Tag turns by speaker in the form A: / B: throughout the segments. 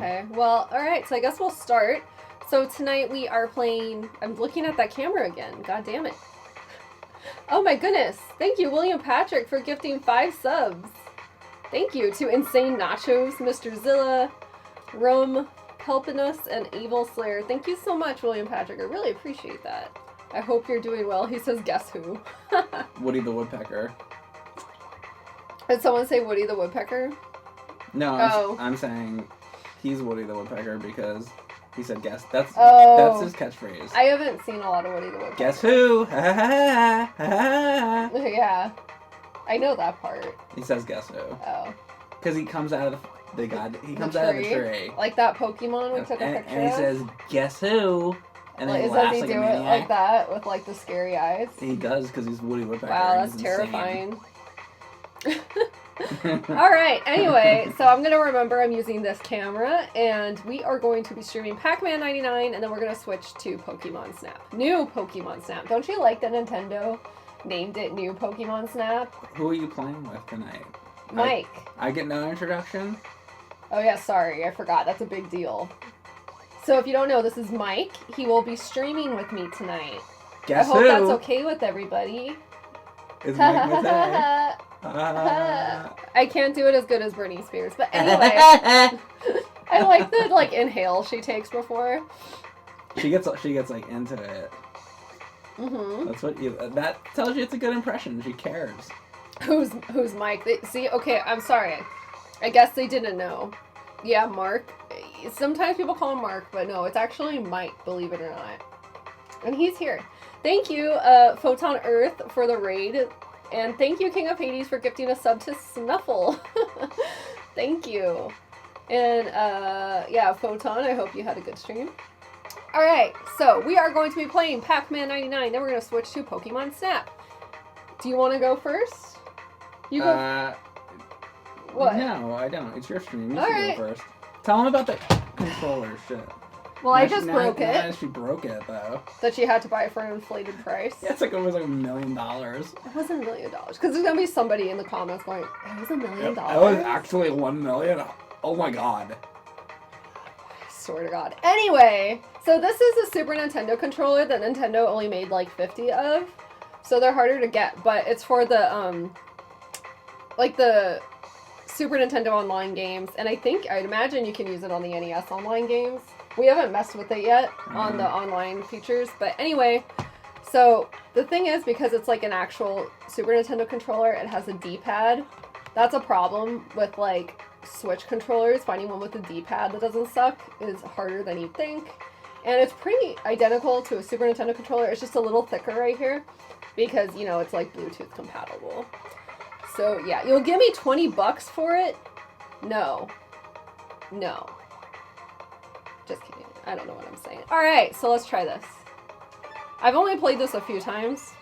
A: Okay, well, alright, so I guess we'll start. So tonight we are playing... I'm looking at that camera again. God damn it. Oh my goodness. Thank you, William Patrick, for gifting 5 subs. Thank you to Insane Nachos, Mr. Zilla, Rum, helping us, and Evil Slayer. Thank you so much, William Patrick. I really appreciate that. I hope you're doing well. He says, guess who?
B: Woody the Woodpecker.
A: Did someone say Woody the Woodpecker?
B: No, I'm saying he's Woody the Woodpecker because he said guess. That's his catchphrase.
A: I haven't seen a lot of Woody the Woodpecker.
B: Guess who? Ha ha ha ha.
A: Yeah. I know that part.
B: He says guess who.
A: Oh.
B: Because he comes out of the out of the tree.
A: Like that Pokemon we took a picture
B: and he says, guess who? And then he laughs
A: does he
B: like
A: do
B: a
A: it
B: maniac.
A: like that with like the scary eyes?
B: He does because he's Woody Woodpecker.
A: Wow, that's terrifying. Alright, anyway, so I'm going to remember I'm using this camera, and we are going to be streaming Pac-Man 99, and then we're going to switch to Pokémon Snap. New Pokémon Snap. Don't you like that Nintendo named it New Pokémon Snap?
B: Who are you playing with tonight?
A: Mike.
B: I get no introduction?
A: Oh yeah, sorry, I forgot. That's a big deal. So if you don't know, this is Mike. He will be streaming with me tonight.
B: Guess
A: I hope
B: who?
A: that's okay with everybody.
B: It's Mike Matei.
A: I can't do it as good as Britney Spears, but anyway. I like the inhale she takes before.
B: She gets like into it.
A: Mm-hmm.
B: That's what that tells you it's a good impression. She cares.
A: Who's Mike? See, okay, I'm sorry. I guess they didn't know. Yeah, Mark. Sometimes people call him Mark, but no, it's actually Mike, believe it or not. And he's here. Thank you, Photon Earth, for the raid. And thank you, King of Hades, for gifting a sub to Snuffle. Thank you. And, yeah, Photon, I hope you had a good stream. Alright, so we are going to be playing Pac-Man 99. Then we're going to switch to Pokemon Snap. Do you want to go first? You go. What?
B: No, I don't. It's your stream. You
A: All
B: should
A: right.
B: go first. Tell him about the controller shit.
A: Well, I just broke it.
B: Now she broke it, though.
A: That she had to buy for an inflated price.
B: Yeah, it was like $1 million.
A: It wasn't $1 million. Because there's going to be somebody in the comments going, it was $1 million?
B: It was actually $1 million? Oh my god.
A: I swear to God. Anyway, so this is a Super Nintendo controller that Nintendo only made like 50 of. So they're harder to get, but it's for the, like the Super Nintendo online games. And I'd imagine you can use it on the NES online games. We haven't messed with it yet on the online features, but anyway, so the thing is, because it's like an actual Super Nintendo controller, it has a D-pad. That's a problem with like Switch controllers. Finding one with a D-pad that doesn't suck is harder than you'd think. And it's pretty identical to a Super Nintendo controller. It's just a little thicker right here because, you know, it's like Bluetooth compatible. So yeah, you'll give me $20 for it? No. Just kidding. I don't know what I'm saying. Alright, so let's try this. I've only played this a few times.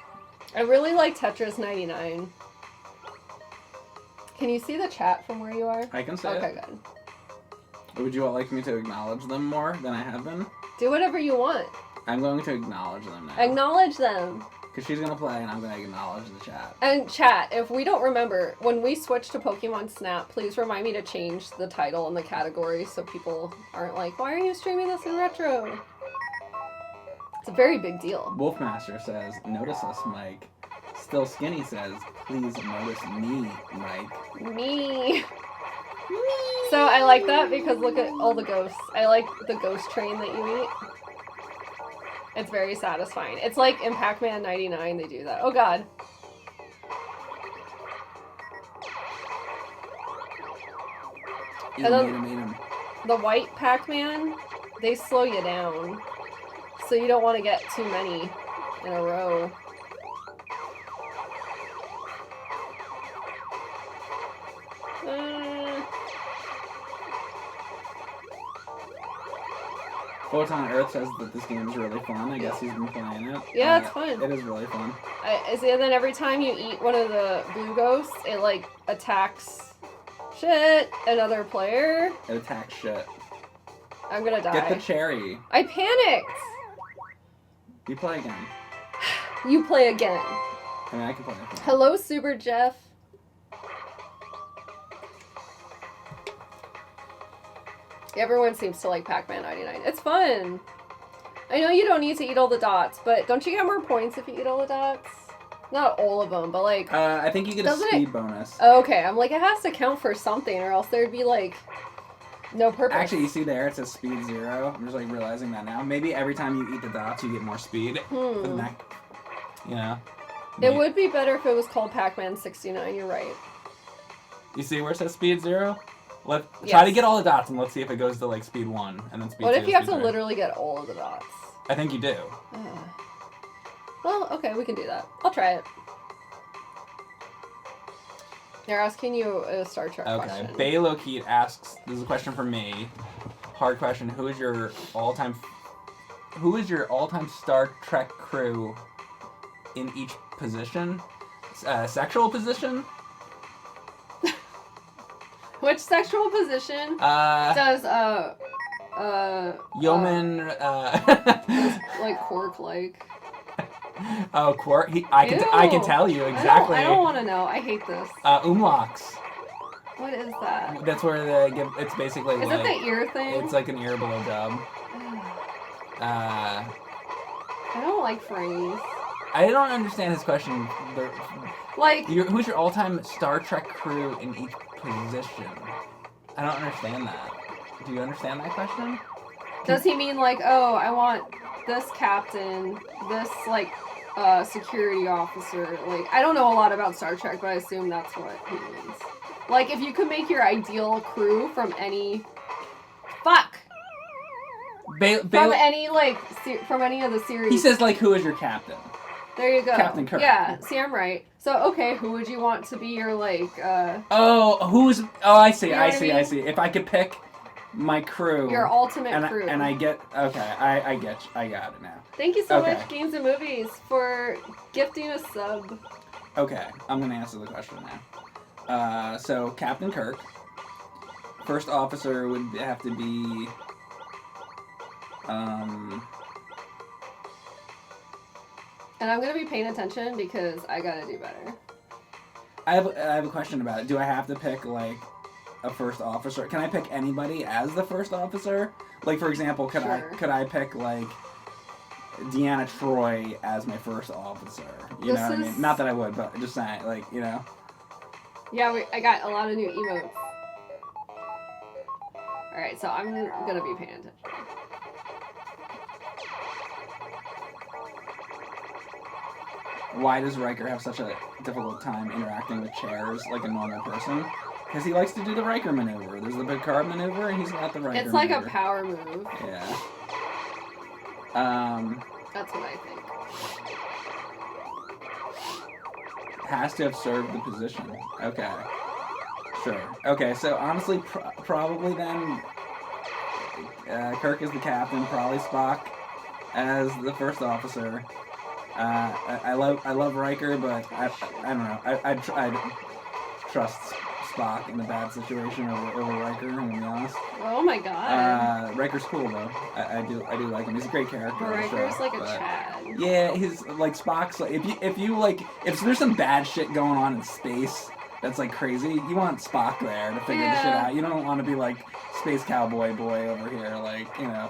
A: I really like Tetris 99. Can you see the chat from where you are?
B: I can see it.
A: Okay, good.
B: Would you like me to acknowledge them more than I have been?
A: Do whatever you want.
B: I'm going to acknowledge them now.
A: Acknowledge them.
B: Because she's going to play and I'm going to acknowledge the chat.
A: And chat, if we don't remember, when we switch to Pokemon Snap, please remind me to change the title and the category so people aren't like, why are you streaming this in retro? It's a very big deal.
B: Wolfmaster says, notice us, Mike. Still Skinny says, please notice me, Mike.
A: Me. So I like that because look at all the ghosts. I like the ghost train that you eat. It's very satisfying. It's like in Pac-Man 99 they do that. Oh god. And then the white Pac-Man, they slow you down. So you don't want to get too many in a row.
B: Photon Earth says that this game is really fun. I guess he's been playing it.
A: Yeah, it's fun.
B: It is really fun.
A: And then every time you eat one of the blue ghosts, it like attacks another player.
B: It attacks shit.
A: I'm gonna die.
B: Get the cherry.
A: I panicked.
B: You play again.
A: You play again.
B: I mean, I can play again.
A: Hello, Super Jeff. Everyone seems to like Pac-Man 99. It's fun. I know you don't need to eat all the dots, but don't you get more points if you eat all the dots? Not all of them, but like...
B: I think you get a speed bonus.
A: Oh, okay, I'm like, it has to count for something, or else there'd be like... no purpose.
B: Actually, you see there, it says speed 0. I'm just like realizing that now. Maybe every time you eat the dots, you get more speed. For the neck. You know?
A: It would be better if it was called Pac-Man 69, you're right.
B: You see where it says speed 0? Try to get all the dots and let's see if it goes to like speed 1 and then speed 2.
A: What if you have to literally get all of the dots?
B: I think you do.
A: Well, okay, we can do that. I'll try it. They're asking you a Star Trek question.
B: Okay, Bay Lokeet asks, this is a question for me. Hard question. Who is your all-time Star Trek crew in each position? Sexual position?
A: Which sexual position does
B: Yeoman
A: like Quark like?
B: Oh, Quark. I can tell you exactly.
A: I don't want to know. I hate this.
B: Umlocks.
A: What is that?
B: That's where they give. It's basically.
A: Is it the ear thing?
B: It's like an ear blow job.
A: I don't like phrase.
B: I don't understand his question. Who's your all-time Star Trek crew in each position? I don't understand that. Do you understand that question?
A: Does he mean like, oh, I want this captain, this like security officer? Like, I don't know a lot about Star Trek, but I assume that's what he means. Like, if you could make your ideal crew from any, from any like from any of the series.
B: He says like, who is your captain?
A: There you go.
B: Captain Kirk.
A: Yeah, see, I'm right. So, okay, who would you want to be your, like,
B: I see, I see. If I could pick my crew.
A: Your ultimate crew.
B: And I get, okay, I got it now.
A: Thank you so much, Games and Movies, for gifting a sub.
B: Okay, I'm going to answer the question now. So, Captain Kirk. First officer would have to be,
A: and I'm going to be paying attention because I got to do better.
B: I have a question about it. Do I have to pick, like, a first officer? Can I pick anybody as the first officer? Like, for example, could I pick, like, Deanna Troi as my first officer? You know what I mean? Not that I would, but just saying, like, you know?
A: Yeah, I got a lot of new emotes. Alright, so I'm going to be paying attention.
B: Why does Riker have such a difficult time interacting with chairs like a normal person? Because he likes to do the Riker maneuver. There's the Picard maneuver, and he's got the Riker maneuver.
A: It's like a power move.
B: Yeah.
A: That's what I think.
B: Has to have served the position. Okay. Sure. Okay, so honestly, probably then, Kirk is the captain, probably Spock as the first officer. I love Riker, but I don't know. I'd trust Spock in a bad situation over Riker. I'm gonna be honest.
A: Oh my god.
B: Riker's cool though. I do like him. He's a great character.
A: Riker's like a Chad.
B: Yeah, he's like Spock's. Like, if there's some bad shit going on in space that's like crazy, you want Spock there to figure the shit out. You don't want to be like Space Cowboy boy over here, like, you know.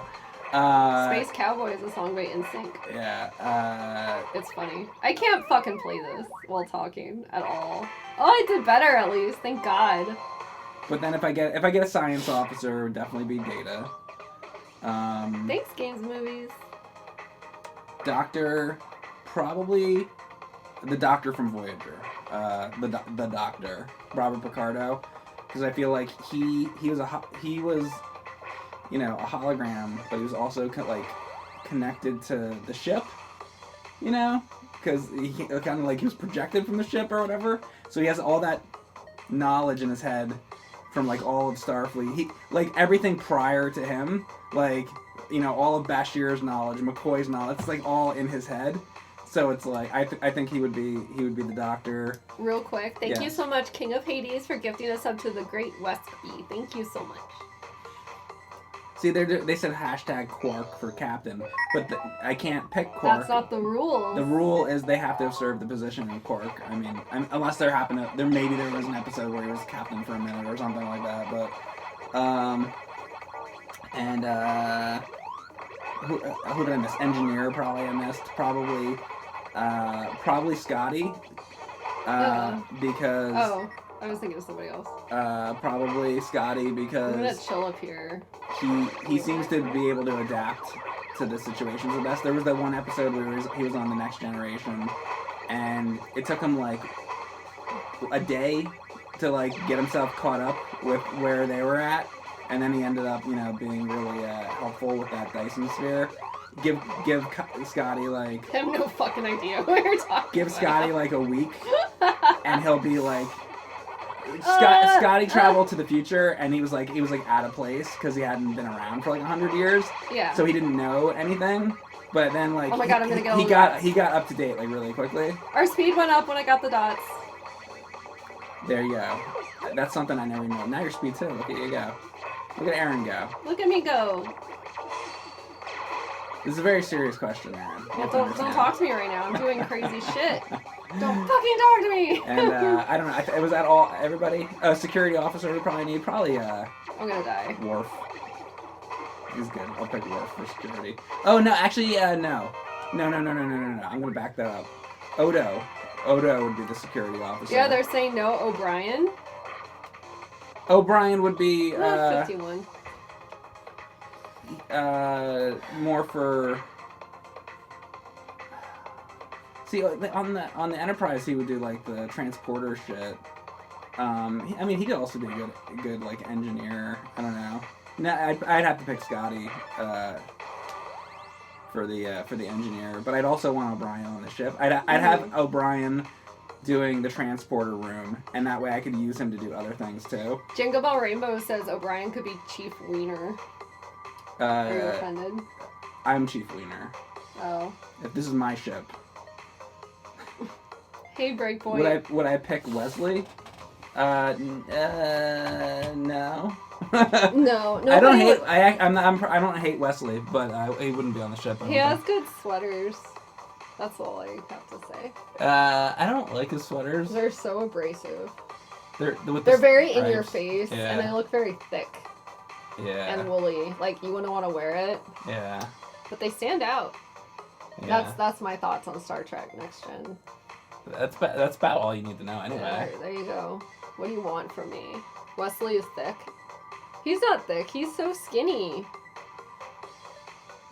A: Space Cowboy is a song by NSYNC.
B: Yeah,
A: it's funny. I can't fucking play this while talking at all. Oh, I did better at least, thank God.
B: But then if I get a science officer, it would definitely be Data.
A: Thanks, Games Movies.
B: Doctor, probably the Doctor from Voyager. The Doctor, Robert Picardo, because I feel like he was you know, a hologram, but he was also like connected to the ship, you know, because he kind of like he was projected from the ship or whatever. So he has all that knowledge in his head from like all of Starfleet. He like everything prior to him, like, you know, all of Bashir's knowledge, McCoy's knowledge. It's like all in his head. So it's like I think he would be the Doctor.
A: Real quick, thank you so much, King of Hades, for gifting us up to the Great West B. Thank you so much.
B: See, they said hashtag Quark for captain, but I can't pick Quark.
A: That's not the rule.
B: The rule is they have to have served the position in Quark. I mean, unless there was an episode where he was captain for a minute or something like that. But And who did I miss? Engineer probably I missed. Probably Scotty. Because.
A: Oh, I was thinking of somebody else.
B: Probably Scotty because.
A: I'm gonna chill up here.
B: He seems to be able to adapt to the situations the best. There was that one episode where he was on the Next Generation, and it took him like a day to like get himself caught up with where they were at, and then he ended up, being really helpful with that Dyson sphere. Give Scotty like.
A: I have no fucking idea what you're talking
B: Give
A: about.
B: Scotty like a week, and he'll be like. Scotty traveled to the future, and he was like out of place because he hadn't been around for like 100 years.
A: Yeah.
B: So he didn't know anything. But then like.
A: Oh my god, I'm gonna get all
B: he
A: the
B: got
A: dots.
B: he got up to date like really quickly.
A: Our speed went up when I got the dots.
B: There you go. That's something I never knew. Now your speed too. Look at you go. Look at Erin go.
A: Look at me go.
B: This is a very serious question, Erin.
A: Don't talk to me right now. I'm doing crazy shit. Don't fucking talk to me.
B: And I don't know. Was that all? Everybody? Security officer we probably need. Probably.
A: I'm gonna die.
B: Worf. He's good. I'll pick Worf for security. Oh no, actually, no. No. I'm gonna back that up. Odo would be the security officer.
A: Yeah, they're saying no. O'Brien.
B: O'Brien would be
A: 51.
B: more for. See, on the Enterprise, he would do like the transporter shit. I mean, he could also be a good like engineer. I don't know. No, I'd have to pick Scotty for the engineer, but I'd also want O'Brien on the ship. I'd have O'Brien doing the transporter room, and that way I could use him to do other things too.
A: Jingle Bell Rainbow says O'Brien could be Chief Wiener. Are you offended?
B: I'm Chief Wiener.
A: Oh.
B: If this is my ship.
A: Hey, Breakpoint.
B: Would I pick Wesley? No.
A: No.
B: I don't hate. I don't hate Wesley, but he wouldn't be on the ship.
A: He has good sweaters. That's all I have to say.
B: I don't like his sweaters.
A: They're so abrasive.
B: They're
A: very in
B: stripes.
A: your face,
B: Yeah.
A: and they look very thick
B: Yeah.
A: and woolly. Like you wouldn't want to wear it.
B: Yeah.
A: But they stand out.
B: Yeah.
A: That's my thoughts on Star Trek Next Gen.
B: That's about all you need to know anyway.
A: Yeah, there you go. What do you want from me? Wesley is thick. He's not thick. He's so skinny.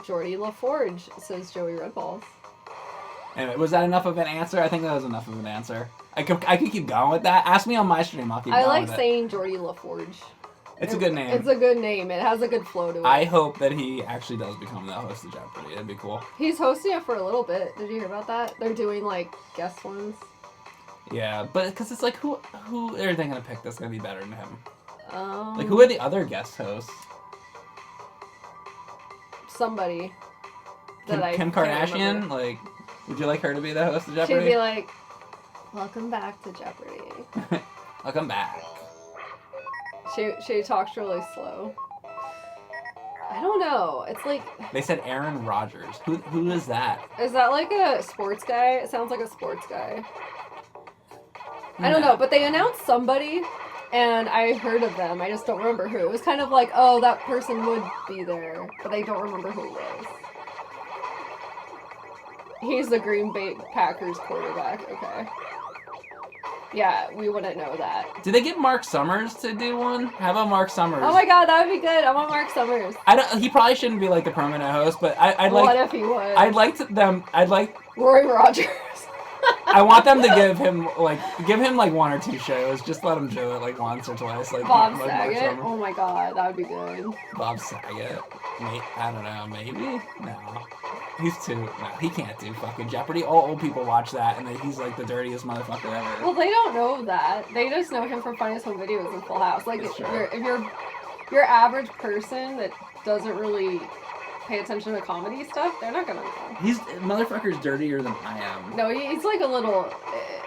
A: Geordie LaForge, says Joey Redballs.
B: Anyway, was that enough of an answer? I think that was enough of an answer. I could keep going with that. Ask me on my stream. I'll keep going
A: I like
B: with
A: saying Geordie LaForge.
B: It's a good name.
A: It's a good name. It has a good flow to it.
B: I hope that he actually does become the host of Jeopardy. That'd be cool.
A: He's hosting it for a little bit. Did you hear about that? They're doing like guest ones.
B: Yeah, but because it's like who are they gonna pick that's gonna be better than him? Like who are the other guest hosts?
A: Somebody.
B: Kim
A: Can't
B: Kardashian?
A: remember.
B: Like, would you like her to be the host of Jeopardy?
A: She'd be like, "Welcome back to Jeopardy."
B: Welcome back.
A: She talks really slow. I don't know. It's like.
B: They said Aaron Rodgers. Who is that?
A: Is that like a sports guy? It sounds like a sports guy. I don't know, but they announced somebody, and I heard of them. I just don't remember who. It was kind of like, oh, that person would be there, but I don't remember who it was. He's the Green Bay Packers quarterback. Okay. Yeah, we wouldn't know that.
B: Did they get Mark Summers to do one? How about Mark Summers?
A: Oh my god, that would be good. I want Mark Summers.
B: He probably shouldn't be like the permanent host, but I'd like.
A: What if he would?
B: I'd like
A: Roy Rogers.
B: I want them to give him like one or two shows. Just let him do it like once or twice. Like
A: Bob
B: like
A: Saget.
B: Mark Summers.
A: Oh my god, that would be good.
B: Bob Saget. I don't know. Maybe. No. He's too. No, he can't do fucking Jeopardy. All old people watch that, and he's like the dirtiest motherfucker ever.
A: Well, they don't know that. They just know him from Funniest Home Videos and Full House. Like, if you're your average person that doesn't really pay attention to comedy stuff, they're not gonna know.
B: Motherfucker's dirtier than I am.
A: No, he's like a little.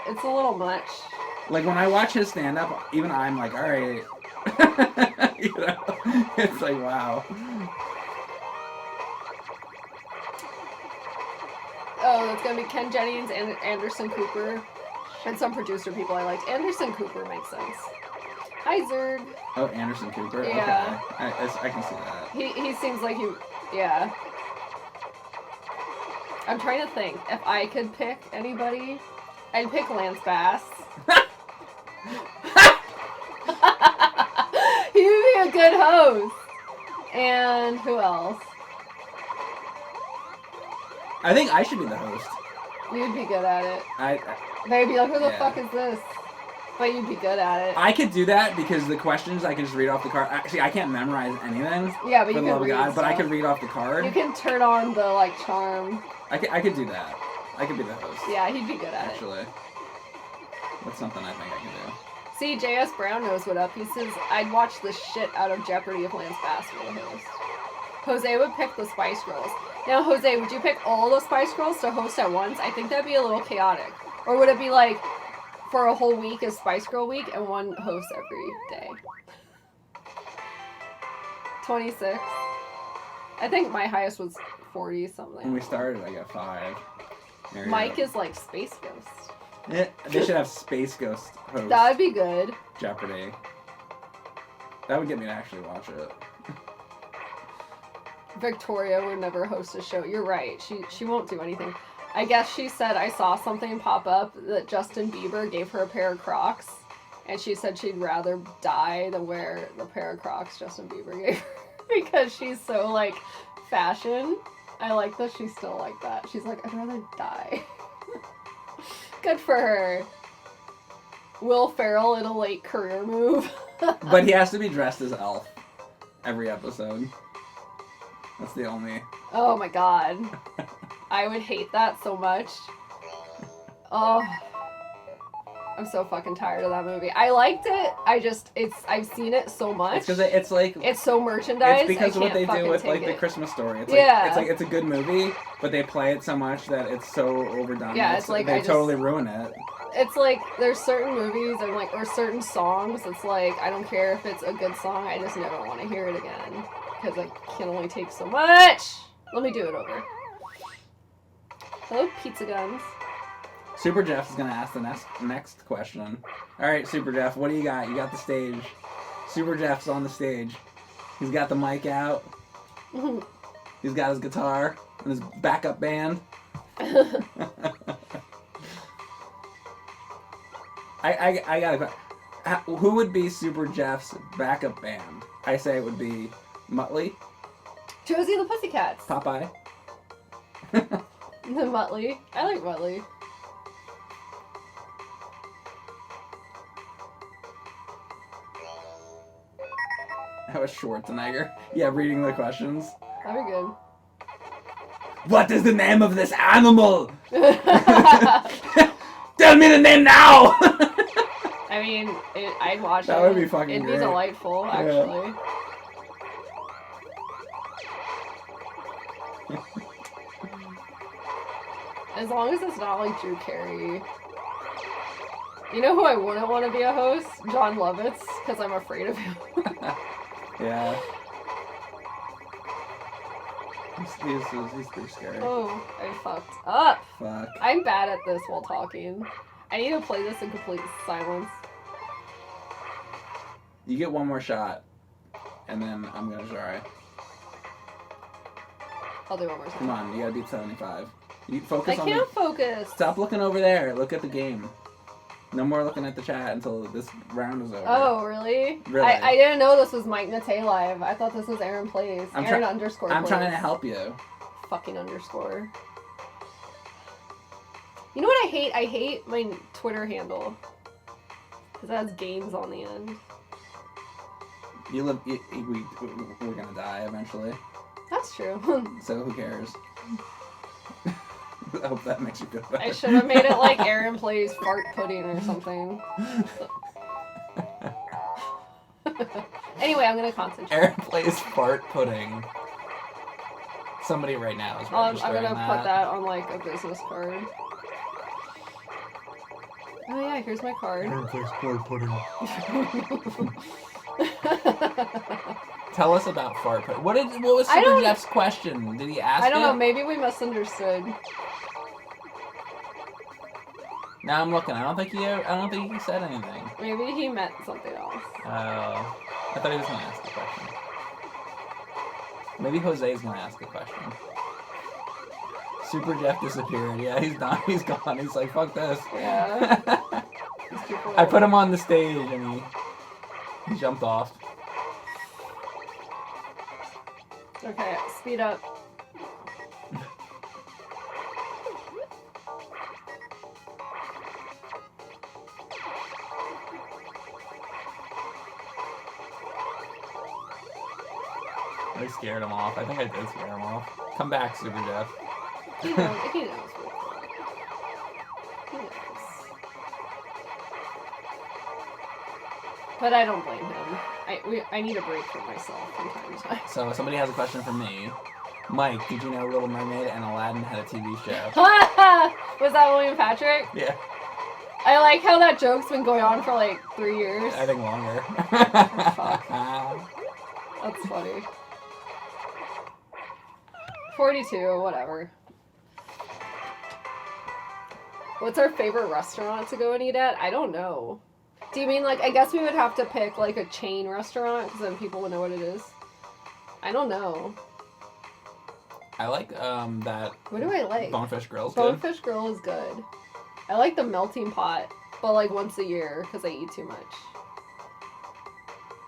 A: It's a little much.
B: Like when I watch his stand up, even I'm like, all right. You know, it's like wow.
A: Oh, that's gonna be Ken Jennings and Anderson Cooper, and some producer people I liked. Anderson Cooper makes sense. Hi, Zerg.
B: Oh, Anderson Cooper?
A: Yeah.
B: Okay. I can see that.
A: He seems like yeah. I'm trying to think. If I could pick anybody, I'd pick Lance Bass. He would be a good host. And who else?
B: I think I should be the host.
A: You'd be good at it.
B: I
A: They'd be like, who the fuck is this? But you'd be good at it.
B: I could do that because the questions I can just read off the card. Actually, I can't memorize anything.
A: Yeah, but
B: for
A: you
B: the
A: can
B: love of
A: read
B: God,
A: stuff.
B: but I could read off the card.
A: You can turn on the, like, charm.
B: I could do that. I could be the host.
A: Yeah, he'd be good at
B: Actually. That's something I think I can do.
A: See, J.S. Brown knows what up. He says, I'd watch the shit out of Jeopardy if Lance Bass were the host. Jose would pick the Spice Girls. Now, Jose, would you pick all the Spice Girls to host at once? I think that'd be a little chaotic. Or would it be like, for a whole week is Spice Girl week and one host every day? 26. I think my highest was 40 something.
B: When we started, I got 5.
A: Mike is like Space Ghost.
B: Yeah, they should have Space Ghost host
A: That would be good.
B: Jeopardy. That would get me to actually watch it.
A: Victoria would never host a show. You're right. She won't do anything. I guess she said I saw something pop up that Justin Bieber gave her a pair of Crocs, and she said she'd rather die than wear the pair of Crocs Justin Bieber gave her because she's so like fashion. I like that she's still like that. She's like, I'd rather die. Good for her. Will Ferrell in a late career move.
B: But he has to be dressed as Elf every episode. That's the only...
A: Oh my god. I would hate that so much. Oh. I'm so fucking tired of that movie. I liked it. I've seen it so much.
B: It's because it's like...
A: It's so merchandised.
B: It's because of what they do with like
A: it.
B: the Christmas Story. It's
A: Yeah.
B: like it's a good movie, but they play it so much that it's so overdone.
A: Yeah, it's like
B: they totally ruin it.
A: It's like there's certain movies and like or certain songs. It's like I don't care if it's a good song. I just never want to hear it again because I can only take so much. Let me do it over. Hello, Pizza Guns.
B: Super Jeff is gonna ask the next question. All right, Super Jeff, what do you got? You got the stage. Super Jeff's on the stage. He's got the mic out. He's got his guitar and his backup band. I got a question. Who would be Super Jeff's backup band? I say it would be Muttley.
A: Josie and the Pussycats.
B: Popeye.
A: The Muttley. I like Muttley.
B: That was Schwarzenegger. Yeah, reading the questions.
A: That'd be good.
B: What is the name of this animal? Tell me the name now!
A: I mean, I'd watch it.
B: That would be fucking
A: It'd
B: great.
A: be delightful, actually. As long as it's not like Drew Carey. You know who I wouldn't want to be a host? John Lovitz, because I'm afraid of him.
B: Yeah. He's pretty scary.
A: Oh, I fucked up.
B: Fuck.
A: I'm bad at this while talking. I need to play this in complete silence.
B: You get one more shot, and then I'm gonna try.
A: I'll do one more time.
B: Come on, you gotta beat 75. You focus
A: I
B: on
A: can't focus.
B: Stop looking over there. Look at the game. No more looking at the chat until this round is over.
A: Oh, really?
B: Really?
A: I didn't know this was Mike Matei live. I thought this was Erin Plays. Erin underscore
B: I'm
A: plays.
B: trying to help you.
A: Fucking underscore. You know what I hate? I hate my Twitter handle. Because it has games on the end.
B: We're gonna die eventually.
A: That's true.
B: So who cares? I hope that makes you feel better.
A: I should have made it like Erin Plays Fart Pudding or something. Anyway, I'm gonna concentrate.
B: Erin Plays Fart Pudding. Somebody right now is
A: I'm
B: registering
A: gonna put that on like a business card. Oh yeah, here's my card.
C: Erin Plays Fart Pudding.
B: Tell us about fart pudding. What was Super Jeff's question? Did he ask
A: I don't know,
B: it?
A: maybe we misunderstood.
B: Now I'm looking. I don't think he said anything.
A: Maybe he meant something else.
B: Oh. I thought he was gonna ask a question. Maybe Jose's gonna ask a question. Super Jeff disappeared. Yeah, he's done. He's gone. He's like, fuck this.
A: Yeah.
B: I put him on the stage and he jumped off.
A: Okay, speed up.
B: I scared him off. I think I did scare him off. Come back, Super Jeff.
A: He knows. He knows. He knows. But I don't blame him. I need a break for myself from time to time.
B: So somebody has a question for me. Mike, did you know Little Mermaid and Aladdin had a TV show?
A: Was that William Patrick?
B: Yeah.
A: I like how that joke's been going on for like 3 years.
B: I think longer.
A: Oh, fuck. That's funny. 42, whatever. What's our favorite restaurant to go and eat at? I don't know. Do you mean, like, I guess we would have to pick, like, a chain restaurant, because then people would know what it is. I don't know.
B: I like, that...
A: What do I like?
B: Bonefish Grill's good.
A: Bonefish Grill is good. I like the melting pot, but, like, once a year, because I eat too much.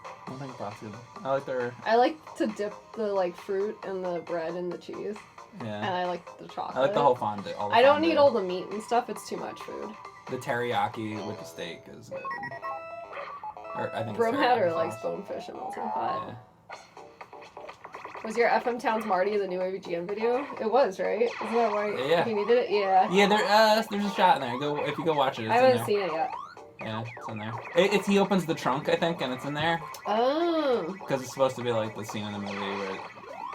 B: I don't think that's good. I like their...
A: I like to dip the, like, fruit and the bread in the cheese.
B: Yeah.
A: And I like the chocolate.
B: I like the whole fondue.
A: I don't need all the meat and stuff. It's too much food.
B: The teriyaki with the steak is good. Or, I think
A: Brom
B: it's
A: Hatter
B: teriyaki
A: likes
B: sauce.
A: bonefish and melting pot.
B: Yeah.
A: Was your FM Towns Marty the new AVGN video? It was, right? Isn't that why
B: Yeah.
A: he needed it? Yeah.
B: Yeah, there's a shot in there. If you go watch it, it's
A: I
B: in
A: haven't
B: there.
A: seen it yet.
B: Yeah, it's in there. He opens the trunk, I think, and it's in there.
A: Oh.
B: Because it's supposed to be like the scene in the movie where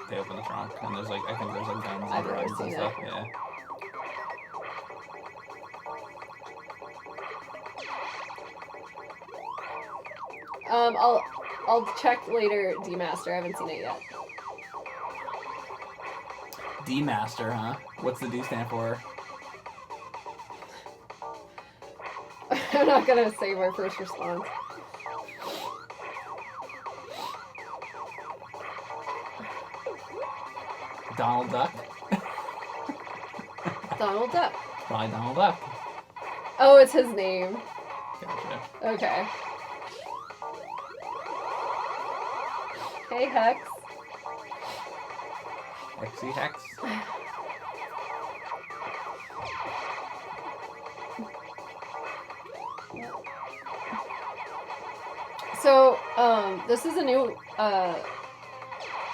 B: they open the trunk and there's like, I think there's like guns
A: I've
B: and
A: never
B: drugs and
A: seen
B: stuff.
A: it.
B: Yeah.
A: I'll check later, D-Master. I haven't seen it yet.
B: D-Master, huh? What's the D stand for?
A: I'm not gonna say my first response.
B: Donald Duck?
A: Donald Duck.
B: Probably Donald Duck.
A: Oh, it's his name.
B: Gotcha.
A: Okay. Hey, Hex.
B: Hexy Hex.
A: So, this is a new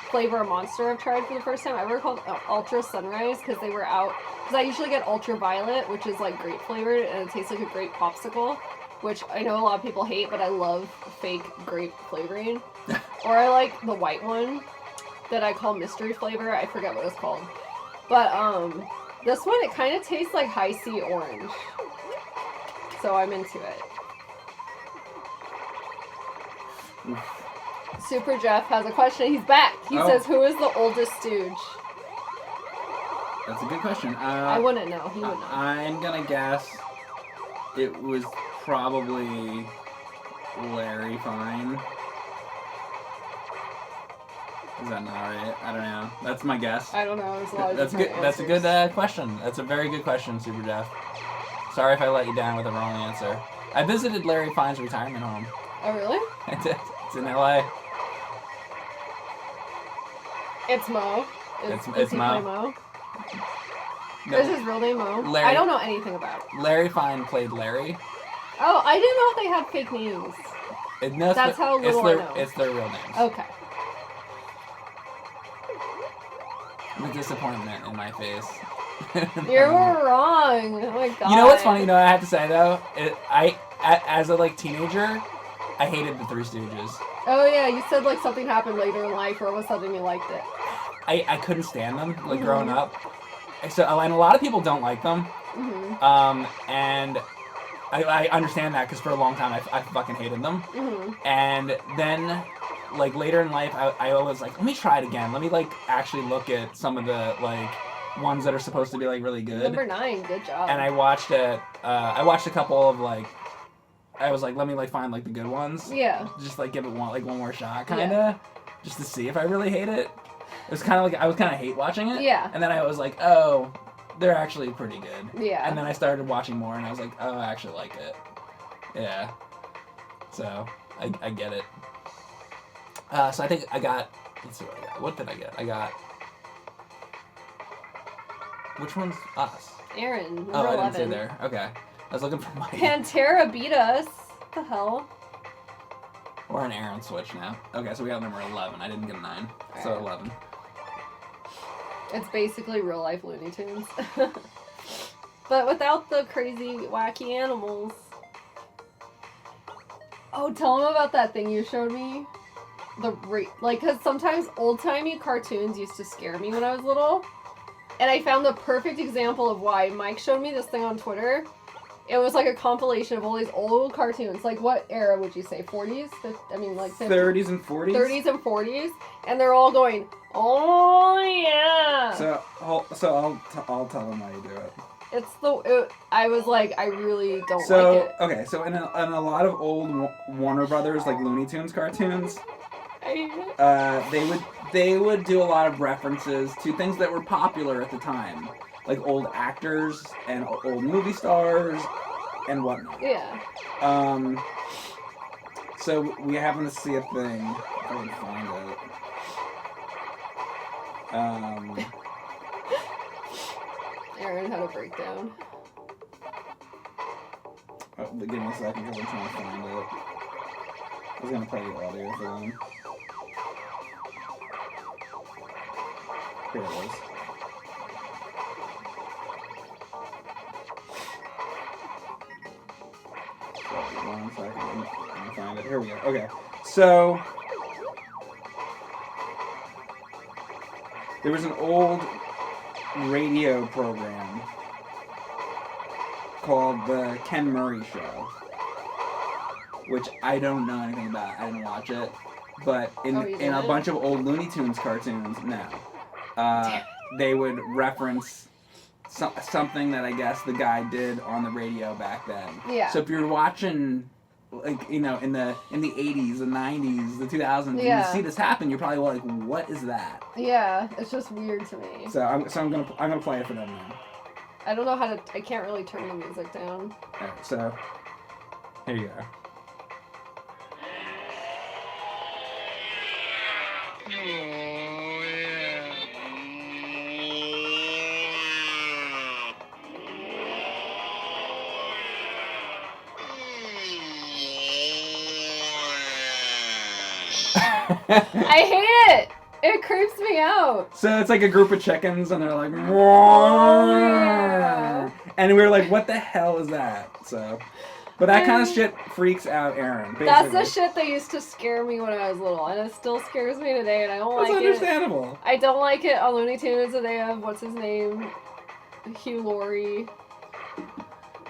A: flavor of Monster I've tried for the first time ever called Ultra Sunrise because they were out. Because I usually get Ultraviolet, which is like grape flavored, and it tastes like a grape popsicle, which I know a lot of people hate, but I love fake grape flavoring. Or I like the white one that I call mystery flavor. I forget what it's called. But this one, it kind of tastes like High C orange. So I'm into it. Super Jeff has a question. He's back. He says, who is the oldest Stooge?
B: That's a good question.
A: I wouldn't know. He would know.
B: I'm gonna guess it was probably Larry Fine. Is that not right? I don't know. That's my guess.
A: I don't know. There's a lot of
B: That's good. That's a good question. That's a very good question, Super Jeff. Sorry if I let you down with the wrong answer. I visited Larry Fine's retirement home.
A: Oh, really?
B: I did. It's in LA.
A: It's Mo.
B: It's
A: he
B: Mo.
A: play Mo?
B: No,
A: Is his real name Mo?
B: Larry.
A: I don't know anything about it.
B: Larry Fine played Larry.
A: Oh, I didn't know they had fake names. That's how little I know.
B: It's their real names.
A: Okay.
B: The disappointment in my face.
A: You're wrong. Oh my god.
B: You know what's funny? You know what I have to say though? As a teenager, I hated the Three Stooges.
A: Oh yeah, you said like something happened later in life, or all of a sudden you liked it.
B: I couldn't stand them growing up. So and a lot of people don't like them.
A: Mm-hmm.
B: And I understand that because for a long time I fucking hated them.
A: Mm-hmm.
B: And then later in life I was like, let me try it again. Let me actually look at some of the ones that are supposed to be like really good.
A: Number 9, good job.
B: And I watched it. I watched a couple of like. I was like, let me like find like the good ones.
A: Yeah.
B: Just like give it one more shot, kinda, just to see if I really hate it. It was kind of like I was kind of hate watching it.
A: Yeah.
B: And then I was like, oh, they're actually pretty good.
A: Yeah.
B: And then I started watching more, and I was like, oh, I actually like it. Yeah. So I get it. So I think I got. Let's see what I got. What did I get? I got. Which one's us?
A: Erin, number
B: 11.
A: eleven.
B: I didn't see there. Okay. I was looking for my.
A: Pantera beat us. What the hell?
B: We're on Erin switch now. Okay, so we got number 11. I didn't get a 9. So
A: Alright.
B: 11.
A: It's basically real life Looney Tunes. But without the crazy, wacky animals. Oh, tell them about that thing you showed me. Because sometimes old-timey cartoons used to scare me when I was little. And I found the perfect example of why. Mike showed me this thing on Twitter. It was like a compilation of all these old cartoons. Like, what era would you say? 40s? I mean, like 50s?
B: 30s and 40s?
A: 30s and 40s. And they're all going, oh, yeah.
B: So I'll tell them how you do it.
A: I was like, I really don't like it.
B: Okay, so in a lot of old Warner Brothers, like Looney Tunes cartoons,
A: I hate it.
B: they would do a lot of references to things that were popular at the time. Like old actors and old movie stars and whatnot.
A: Yeah.
B: So we happen to see a thing. If I can find it.
A: Erin had a breakdown.
B: Oh, give me a second because I'm trying to find it. I was gonna play the audio for them. Here it is. One second. Let me find it. Here we go. Okay. So there was an old radio program called The Ken Murray Show, which I don't know anything about. I didn't watch it. But in a bunch of old Looney Tunes cartoons, they would reference something that I guess the guy did on the radio back then.
A: Yeah.
B: So if you're watching, like, you know, in the 80s, the 90s, the 2000s, and you see this happen, you're probably like, what is that?
A: Yeah, it's just weird to me.
B: So I'm gonna play it for them now.
A: I don't know how to. I can't really turn the music down.
B: Alright, so here you go.
A: I hate it! It creeps me out.
B: So it's like a group of chickens, and they're like,
A: yeah.
B: And we were like, what the hell is that? So, but that kind of shit freaks out Erin. Basically.
A: That's the shit that used to scare me when I was little, and it still scares me today, and I don't like it.
B: That's understandable.
A: I don't like it on Looney Tunes, and they have, what's his name? Hugh Laurie.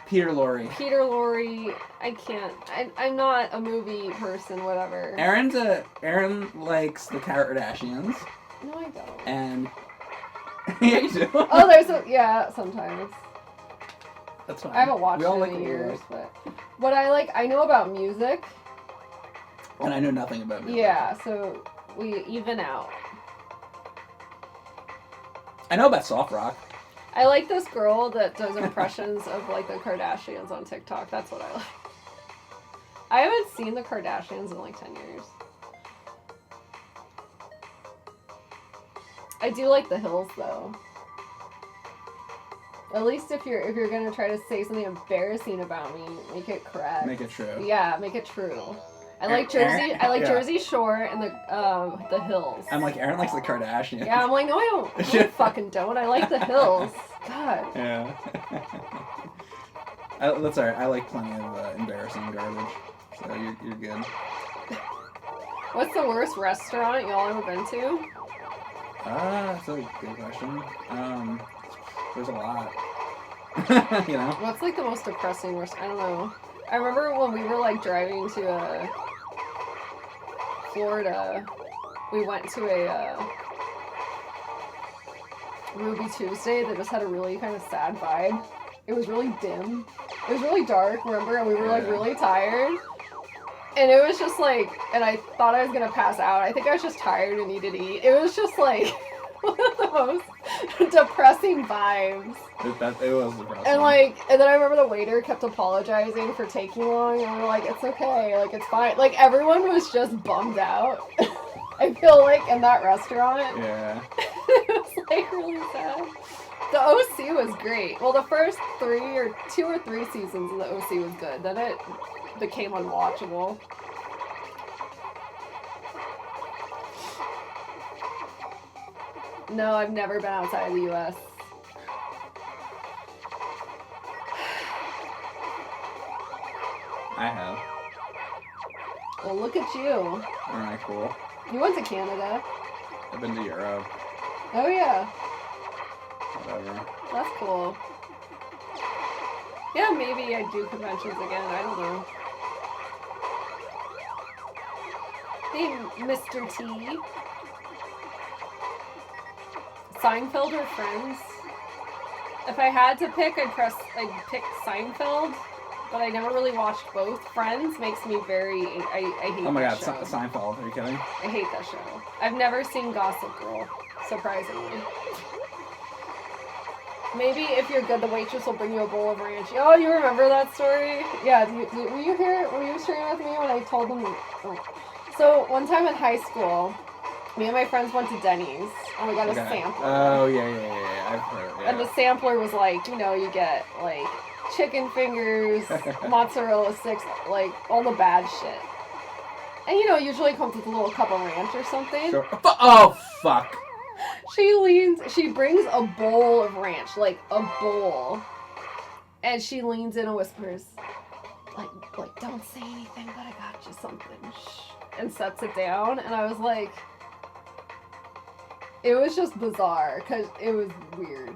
B: Peter Lorre.
A: Peter Lorre. I can't. I'm not a movie person, whatever.
B: Erin likes the Kardashians.
A: No, I don't.
B: And yeah, you do.
A: Oh, sometimes.
B: That's fine.
A: I haven't watched it in years, but what I know about music.
B: And I know nothing about music.
A: Yeah, so we even out.
B: I know about soft rock.
A: I like this girl that does impressions of, like, the Kardashians on TikTok. That's what I like. I haven't seen the Kardashians in, like, 10 years. I do like the Hills, though. At least if you're gonna try to say something embarrassing about me, make it correct.
B: Make it true.
A: Yeah, make it true. I like Jersey. I like Jersey Shore and the Hills.
B: I'm like, Erin likes the Kardashians.
A: Yeah, I'm like, no, I don't. I fucking don't. I like the Hills. God.
B: Yeah. That's alright. I like plenty of embarrassing garbage, so you're good.
A: What's the worst restaurant y'all ever been to?
B: That's a good question. There's a lot. You know.
A: What's like the most depressing worst? I don't know. I remember when we were like driving to Florida, we went to Ruby Tuesday that just had a really kind of sad vibe. It was really dim. It was really dark, remember? And we were like really tired. And it was just like, and I thought I was gonna pass out. I think I was just tired and needed to eat. It was just like one of the most depressing vibes.
B: It was depressing.
A: And then I remember the waiter kept apologizing for taking long, and we were like, it's okay, like it's fine. Like everyone was just bummed out. I feel like in that restaurant.
B: Yeah.
A: It was like really sad. The OC was great. Well, the first 2 or 3 seasons of the OC was good. Then it became unwatchable. No, I've never been outside of the U.S.
B: I have.
A: Well, look at you.
B: Alright, cool.
A: You went to Canada.
B: I've been to Europe.
A: Oh, yeah.
B: Whatever.
A: That's cool. Yeah, maybe I'd do conventions again. I don't know. Hey, Mr. T. Seinfeld or Friends? If I had to pick, I'd pick Seinfeld, but I never really watched both. Friends makes me very... I hate
B: Oh my god,
A: that show.
B: Seinfeld. Are you kidding?
A: I hate that show. I've never seen Gossip Girl, surprisingly. Maybe if you're good, the waitress will bring you a bowl of ranch. Oh, you remember that story? Yeah, were you here? Were you sharing with me when I told them? Oh. So, one time in high school, me and my friends went to Denny's, and we got a sampler.
B: Oh, yeah. I've heard, yeah.
A: And the sampler was like, you know, you get, like, chicken fingers, mozzarella sticks, like, all the bad shit. And, you know, usually it comes with a little cup of ranch or something.
B: Sure. Oh, fuck.
A: She brings a bowl of ranch, like a bowl. And she leans in and whispers, like, don't say anything, but I got you something. Shh. And sets it down. And I was like, it was just bizarre, because it was weird.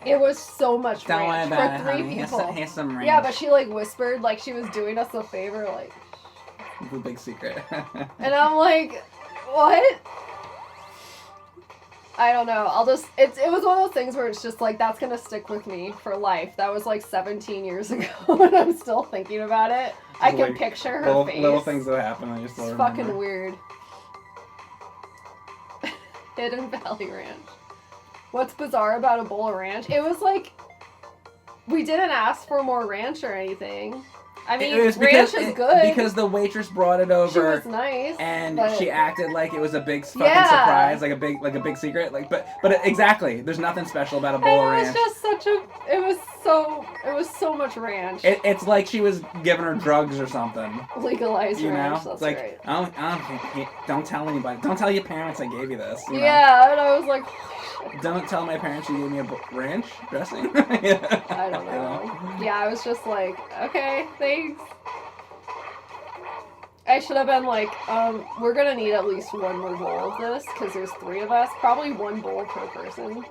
A: It was so much
B: Don't
A: ranch
B: worry about
A: for
B: it,
A: 3
B: honey.
A: people.
B: Here's some ranch.
A: Yeah, but she, like, whispered, like she was doing us a favor, like.
B: The big secret.
A: And I'm like, what? I don't know. It was one of those things where it's just like, that's gonna stick with me for life. That was like 17 years ago, and I'm still thinking about it. I can
B: like
A: picture her face.
B: Little things that happen, I just
A: It's
B: don't
A: fucking
B: remember.
A: weird. Hidden Valley Ranch. What's bizarre about a bowl of ranch? It was like, we didn't ask for more ranch or anything. I mean, ranch is good.
B: Because the waitress brought it over.
A: She was nice,
B: and
A: but...
B: she acted like it was a big fucking surprise, like a big secret. Like, but exactly, there's nothing special about a bowl of ranch.
A: It was just it was so much ranch.
B: It's like she was giving her drugs or something.
A: Legalized
B: you
A: ranch.
B: know,
A: That's
B: like
A: right.
B: don't tell anybody. Don't tell your parents I gave you this. You know?
A: Yeah, and I was like,
B: don't tell my parents you gave me a ranch dressing.
A: I don't know. Yeah, I was just like, okay, thanks. I should have been like, we're gonna need at least one more bowl of this, because there's 3 of us. Probably 1 bowl per person.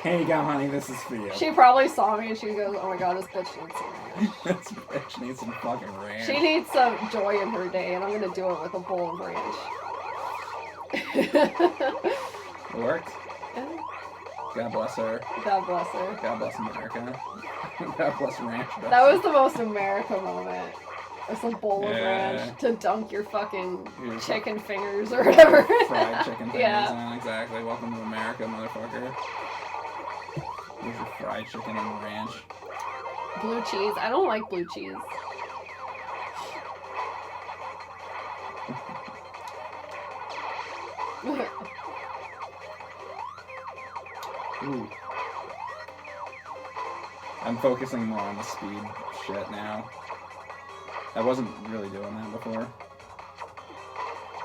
B: Here you go, honey, this is for you.
A: She probably saw me and she goes, oh my god, this bitch needs some ranch.
B: This bitch needs some fucking ranch.
A: She needs some joy in her day, and I'm gonna do it with a bowl of ranch.
B: It worked. God bless her.
A: God bless her.
B: God bless America. God bless ranch dressing.
A: That was the most America moment. It's a bowl of ranch to dunk your fucking chicken fingers or whatever.
B: Fried chicken fingers
A: Yeah.
B: on, exactly. Welcome to America, motherfucker. Here's your fried chicken and ranch.
A: Blue cheese. I don't like blue cheese.
B: Ooh. I'm focusing more on the speed shit now. I wasn't really doing that before.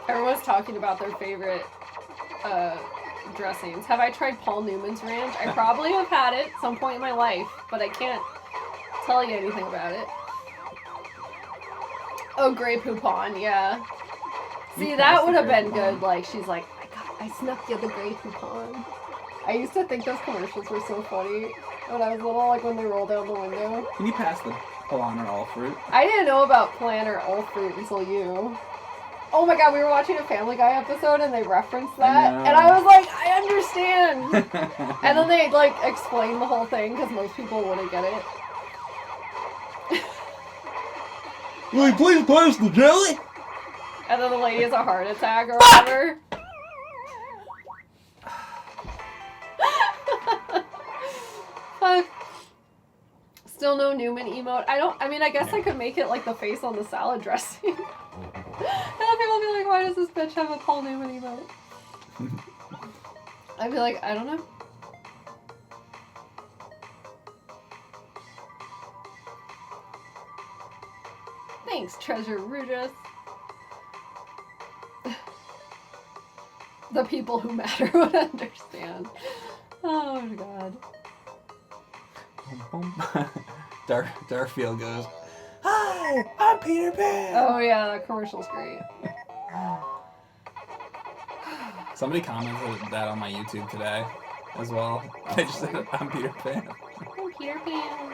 A: Everyone's talking about their favorite dressings. Have I tried Paul Newman's ranch? I probably have had it at some point in my life, but I can't tell you anything about it. Oh, Grey Poupon, yeah. See, that would have been good. Like, she's like, I snuck you the Grey Poupon. I used to think those commercials were so funny when I was little, like when they rolled down the window.
B: Can you pass the Planner all fruit?
A: I didn't know about Planner all fruit until you. Oh my god, we were watching a Family Guy episode and they referenced that, and I was like, I Pac-Man. And then they like explain the whole thing because most people wouldn't get it.
B: Will you please pass the jelly?
A: And then the lady has a heart attack or whatever. Fuck. Still no Newman emote. I mean, I guess I could make it like the face on the salad dressing. And then people be like, why does this bitch have a Paul Newman emote? I'd be like, I don't know. Thanks, Treasure Rugis. The people who matter would understand. Oh my god.
B: Darfield goes, "Hi, I'm Peter Pan."
A: Oh yeah, that commercial's great.
B: Somebody commented that on my YouTube today as well. They just said, "I'm Peter Pan."
A: I'm Peter Pan.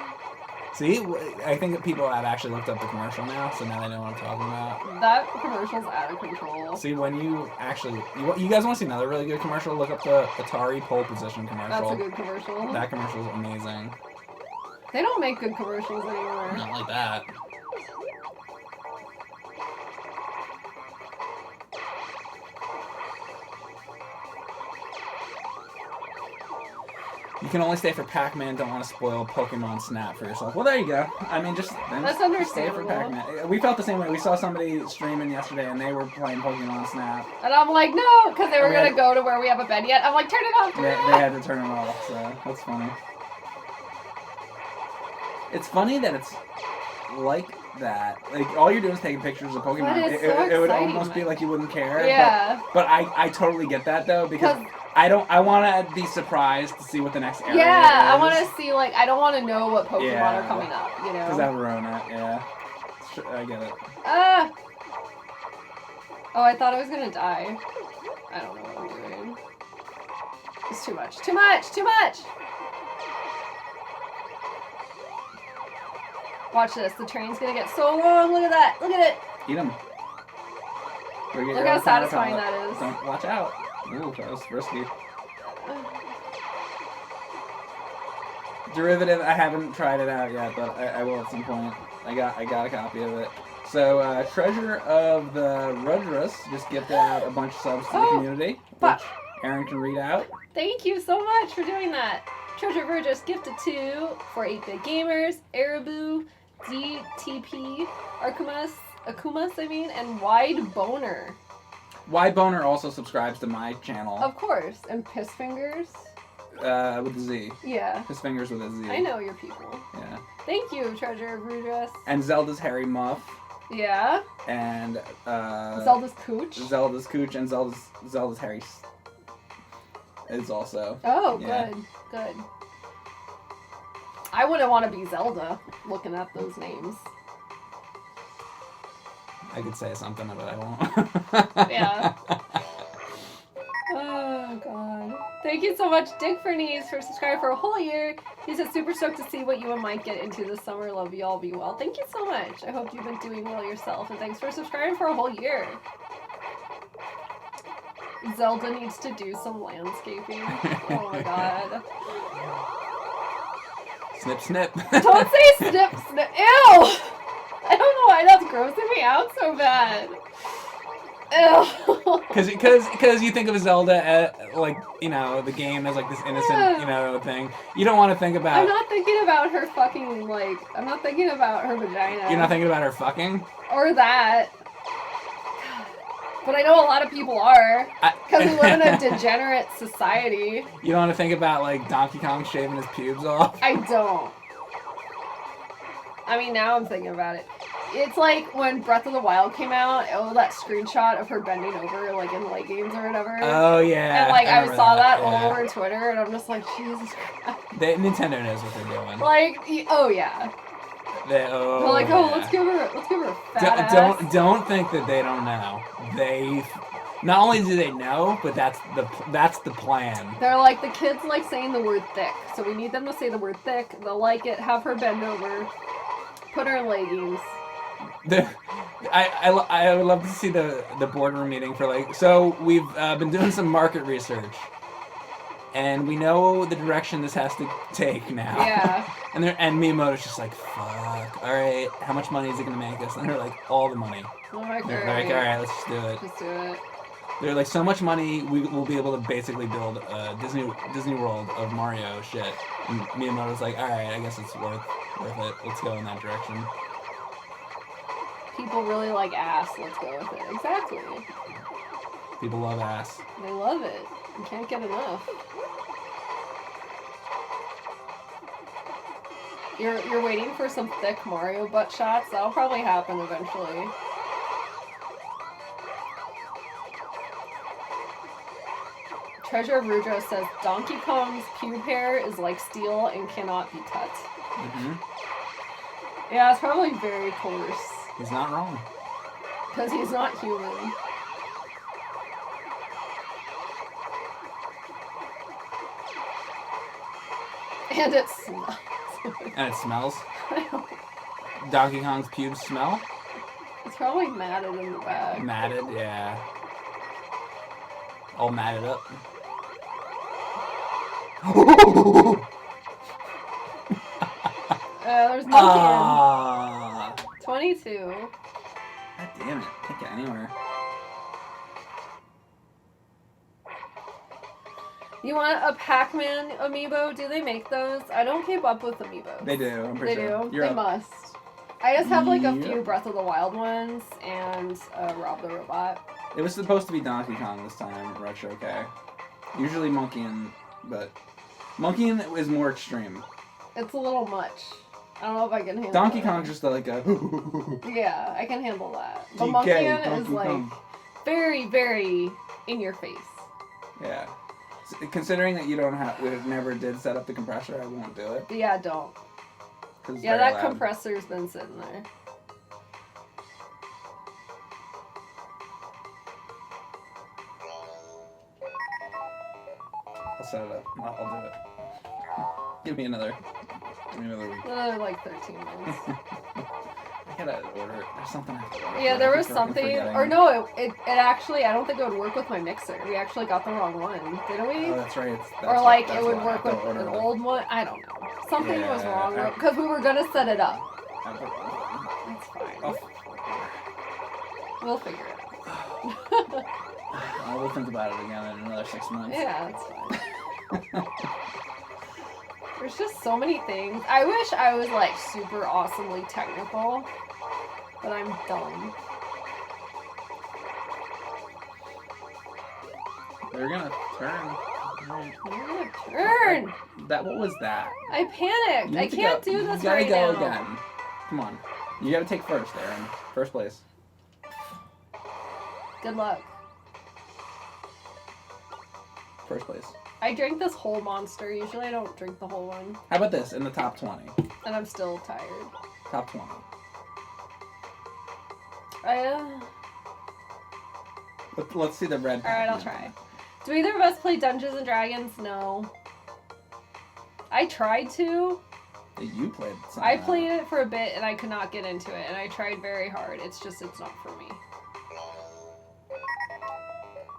B: See, I think that people have actually looked up the commercial now, so now they know what I'm talking about.
A: That commercial's out of control.
B: See, when you actually... You guys want to see another really good commercial? Look up the Atari pole position commercial.
A: That's a good commercial.
B: That commercial's amazing.
A: They don't make good commercials anymore.
B: Not like that. You can only stay for Pac-Man, don't want to spoil Pokémon Snap for yourself. Well, there you go. I mean, just
A: That's
B: stay
A: understandable.
B: for Pac-Man. We felt the same way. We saw somebody streaming yesterday, and they were playing Pokémon Snap.
A: And I'm like, no, because they were going to go to where we have a bed yet. I'm like, turn it off, turn it off.
B: They had to turn it off, so that's funny. It's funny that it's like that. Like, all you're doing is taking pictures of Pokemon.
A: But it's so
B: it would
A: exciting,
B: almost be like you wouldn't care.
A: Yeah.
B: But I totally get that, though, because I want to be surprised to see what the next area is.
A: Yeah, I want to see, like, I don't want to know what Pokemon
B: Yeah.
A: are coming up, you know?
B: Because that would ruin it, yeah. I get it.
A: Ah! Oh, I thought I was going to die. I don't know what I'm doing. It's too much. Too much! Too much! Watch this. The train's going to get so long. Look at that. Look at it.
B: Eat them.
A: Look how satisfying that is.
B: Don't, watch out. Ooh, that was risky. Derivative, I haven't tried it out yet, but I will at some point. I got a copy of it. So, Treasure of the Rudrus just gifted out a bunch of subs to the community, which Erin can read out.
A: Thank you so much for doing that. Treasure Burgess gifted to for 8-Bit Gamers, Arabu, DTP, Akumas, and Wide Boner.
B: Wide Boner also subscribes to my channel.
A: Of course, and Piss Fingers.
B: With a Z.
A: Yeah.
B: Piss Fingers with a Z.
A: I know your people.
B: Yeah.
A: Thank you, Treasure Burgess.
B: And Zelda's Harry Muff.
A: Yeah.
B: And
A: Zelda's Cooch.
B: Zelda's Cooch and Zelda's Harry is also.
A: Oh,
B: yeah.
A: good. I wouldn't want to be Zelda looking at those names.
B: I could say something, but I won't.
A: Yeah. Oh, God. Thank you so much, Dick Fernies, for subscribing for a whole year. He said, super stoked to see what you and Mike get into this summer. Love you all. Be well. Thank you so much. I hope you've been doing well yourself. And thanks for subscribing for a whole year. Zelda needs to do some landscaping. Oh, my God.
B: Snip, snip.
A: Don't say snip, snip. Ew! I don't know why that's grossing me out so bad. Ew.
B: Because you think of Zelda as, like, you know, the game as, like, this innocent, you know, thing. You don't want to think about...
A: I'm not thinking about her fucking, like... I'm not thinking about her vagina.
B: You're not thinking about her fucking?
A: Or that. But I know a lot of people are. Because we live in a degenerate society.
B: You don't want to think about, like, Donkey Kong shaving his pubes off?
A: I don't. I mean, now I'm thinking about it. It's like when Breath of the Wild came out, that screenshot of her bending over, like, in leggings or whatever.
B: Oh, yeah.
A: And, like, I saw that
B: yeah.
A: all over Twitter, and I'm just like, Jesus Christ.
B: Nintendo knows what they're doing.
A: Like, oh, yeah. They're like, oh,
B: yeah.
A: let's give her a fat ass.
B: Don't think that they don't know. They... Not only do they know, but that's the plan.
A: They're like, the kids like saying the word thick, so we need them to say the word thick. They'll like it, have her bend over, put her in leggings.
B: I would love to see the boardroom meeting for, like, so we've been doing some market research, and we know the direction this has to take now.
A: Yeah.
B: And Miyamoto's just like, fuck, alright, how much money is it gonna make us? And they're like, all the money.
A: Oh my god.
B: They're like, alright, let's just do it.
A: Just do it.
B: They're like, so much money, we'll be able to basically build a Disney World of Mario shit. And Miyamoto's like, alright, I guess it's worth it. Let's go in that direction.
A: People really like ass. Let's go with it. Exactly.
B: People love ass.
A: They love it. You can't get enough. You're waiting for some thick Mario butt shots. That'll probably happen eventually. Treasure of Rudra says Donkey Kong's pube hair is like steel and cannot be touched.
B: Mm-hmm.
A: Yeah, it's probably very coarse.
B: He's not wrong.
A: Because he's not human. And it smells.
B: And it smells? Donkey Kong's pubes smell?
A: It's probably matted in the back.
B: Matted, yeah. All matted up.
A: There's nothing. 22.
B: God damn it. Can't get anywhere.
A: You want a Pac-Man amiibo? Do they make those? I don't keep up with amiibos.
B: They do, I'm pretty sure.
A: They must. I just have like a few Breath of the Wild ones and Rob the Robot.
B: It was supposed to be Donkey Kong this time, Retro K. Usually but Monkey is more extreme.
A: It's a little much. I don't know if I can handle
B: Donkey
A: it.
B: Kong's just like a...
A: Yeah, I can handle that. But
B: DK,
A: Monkey is
B: Donkey
A: like
B: Kong.
A: very, very in your face.
B: Yeah. Considering that we never did set up the compressor, I won't do it.
A: Yeah, don't. Yeah, that compressor's been sitting there.
B: I'll set it up. I'll do it. Give me another week.
A: Another like 13 months.
B: I gotta order it. There's something I have to order.
A: Yeah, there was something. Or no, it actually, I don't think it would work with my mixer. We actually got the wrong one, didn't we?
B: Oh, that's right.
A: Or like it would work with an old one. I don't know. Something was wrong because we were gonna set it up. That's fine. We'll figure it out.
B: I will think about it again in another 6 months.
A: Yeah, that's fine. There's just so many things. I wish I was like super awesomely technical, but I'm dumb.
B: They're gonna turn.
A: You're gonna turn!
B: What was that?
A: I panicked. I can't do this right
B: now. You
A: now.
B: gotta go again. Come on. You gotta take first, Erin. First place.
A: Good luck.
B: First place.
A: I drank this whole monster. Usually I don't drink the whole one.
B: How about this? In the top 20.
A: And I'm still tired.
B: Top 20. Let's see the red.
A: Alright, I'll try. Do either of us play Dungeons and Dragons? No. I tried to.
B: You played something.
A: I played it for a bit and I could not get into it, and I tried very hard. It's not for me.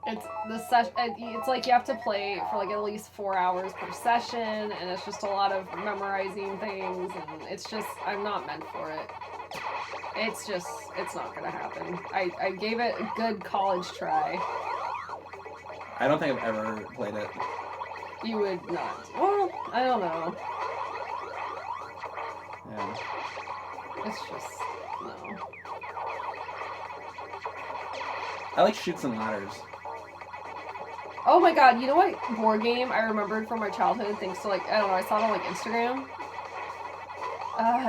A: It's like you have to play for like at least 4 hours per session, and it's just a lot of memorizing things, and it's just, I'm not meant for it. It's not gonna happen. I gave it a good college try.
B: I don't think I've ever played it.
A: You would not. Well, I don't know.
B: Yeah.
A: It's just, no.
B: I like Chutes and Ladders.
A: Oh my god, you know what board game I remembered from my childhood thanks to, like, I don't know, I saw it on, like, Instagram?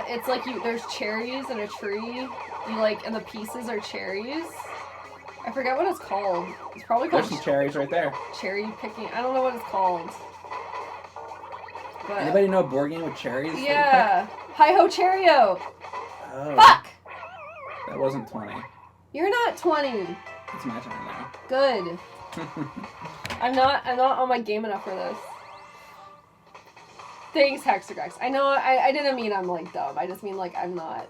A: It's like there's cherries in a tree, and the pieces are cherries. I forget what it's called. It's probably called...
B: There's some cherries right there.
A: Cherry picking. I don't know what it's called. But,
B: anybody know a board game with cherries?
A: Yeah. Hi-ho Cheerio!
B: Oh.
A: Fuck!
B: That wasn't 20.
A: You're not 20.
B: It's my turn now.
A: Good. I'm not on my game enough for this. Thanks, Hexagrex. I know I didn't mean I'm like dumb. I just mean like I'm not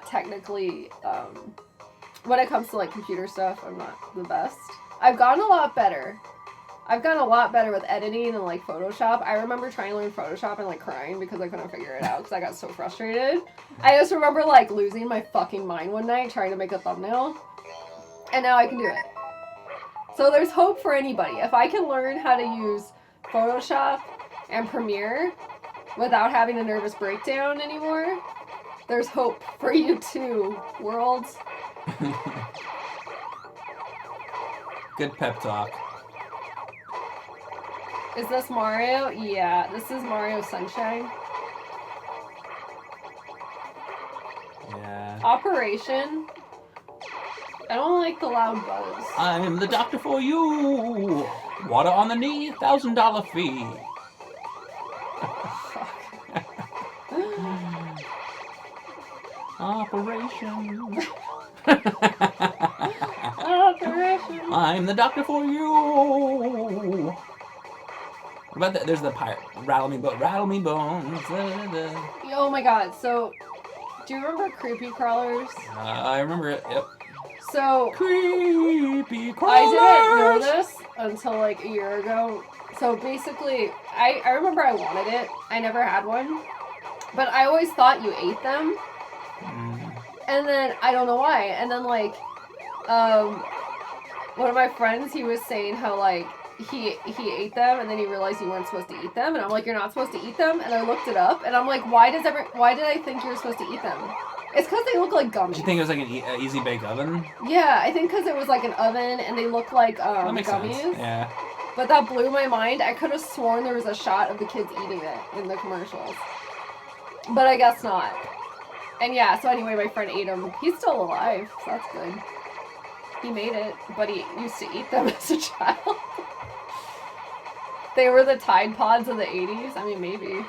A: technically when it comes to like computer stuff, I'm not the best. I've gotten a lot better. I've gotten a lot better with editing and like Photoshop. I remember trying to learn Photoshop and like crying because I couldn't figure it out because I got so frustrated. I just remember like losing my fucking mind one night trying to make a thumbnail. And now I can do it. So there's hope for anybody. If I can learn how to use Photoshop and Premiere without having a nervous breakdown anymore, there's hope for you too, world.
C: Good pep talk.
A: Is this Mario? Yeah, this is Mario Sunshine.
C: Yeah.
A: Operation. I don't like the loud buzz.
C: I'm the doctor for you. Water on the knee, $1,000 fee. Operation.
A: Operation.
C: I'm the doctor for you. What about that? There's the pirate. Rattle me bones.
A: Oh my god, so do you remember Creepy Crawlers?
C: I remember it. Yep.
A: So
C: Creepy crawlers.
A: I didn't know this until like a year ago. So basically, I remember I wanted it. I never had one. But I always thought you ate them. And then, I don't know why. And then like, one of my friends, he was saying how like, he ate them and then he realized you weren't supposed to eat them. And I'm like, you're not supposed to eat them? And I looked it up and I'm like, why did I think you were supposed to eat them? It's because they look like gummies.
C: Did you think it was like an easy bake oven?
A: Yeah, I think because it was like an oven and they look like
C: That makes
A: gummies.
C: sense. Yeah.
A: But that blew my mind. I could have sworn there was a shot of the kids eating it in the commercials. But I guess not. And yeah, so anyway, my friend ate them. He's still alive, so that's good. He made it, but he used to eat them as a child. They were the Tide Pods of the 80s. I mean, maybe.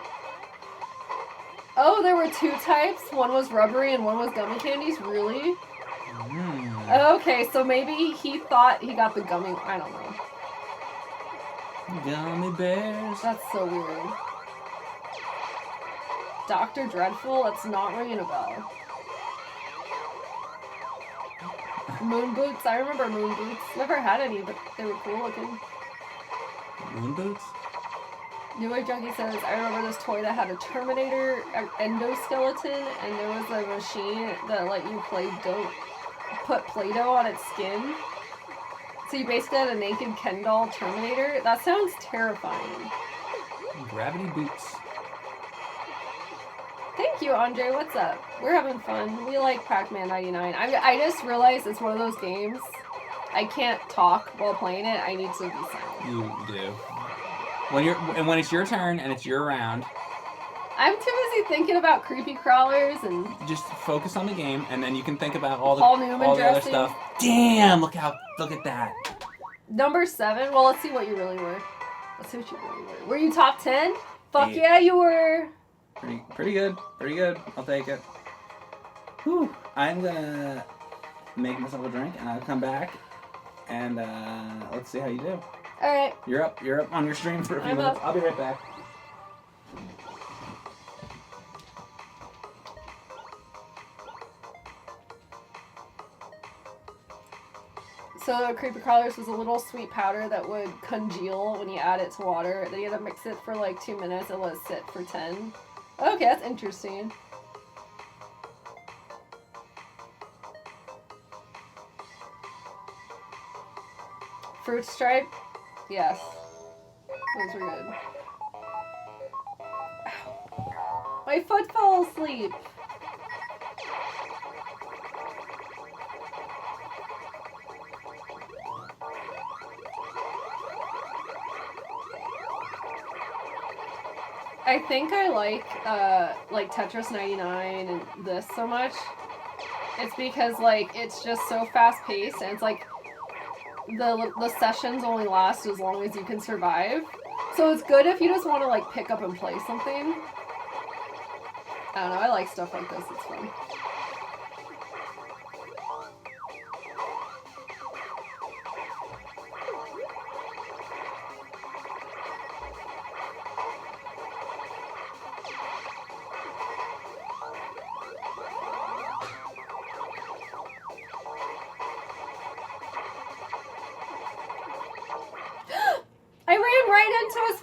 A: Oh, there were two types. One was rubbery and one was gummy candies. Really? Okay, so maybe he thought he got the gummy. I don't know.
C: Gummy bears.
A: That's so weird. Dr. Dreadful? That's not ringing a bell. Moon boots? I remember moon boots. Never had any, but they were cool looking.
C: Moon boots?
A: New Wave Junkie says, I remember this toy that had a Terminator endoskeleton, and there was a machine that let you put Play-Doh on its skin. So you basically had a naked Ken doll Terminator. That sounds terrifying.
C: Gravity boots.
A: Thank you, Andre. What's up? We're having fun. We like Pac-Man 99. I just realized it's one of those games. I can't talk while playing it. I need to be silent.
C: You do. When it's your turn and it's your round,
A: I'm too busy thinking about creepy crawlers and
C: just focus on the game, and then you can think about all the other stuff. Damn! Look at that.
A: Number 7. Well, let's see what you really were. Let's see what you really were. Were you top 10? Fuck yeah, you were.
B: Pretty good. Pretty good. I'll take it. Whew. I'm gonna make myself a drink, and I'll come back, and let's see how you do.
A: All right.
B: You're up on your stream for a few minutes. I'll be right back.
A: So creepy crawlers was a little sweet powder that would congeal when you add it to water. Then you had to mix it for like 2 minutes and let it sit for 10. Okay, that's interesting. Fruit stripe? Yes. Those were good. Ow. My foot fell asleep. I think I like Tetris 99 and this so much. It's because like it's just so fast paced and it's like the sessions only last as long as you can survive. So it's good if you just want to like pick up and play something. I don't know, I like stuff like this, it's fun.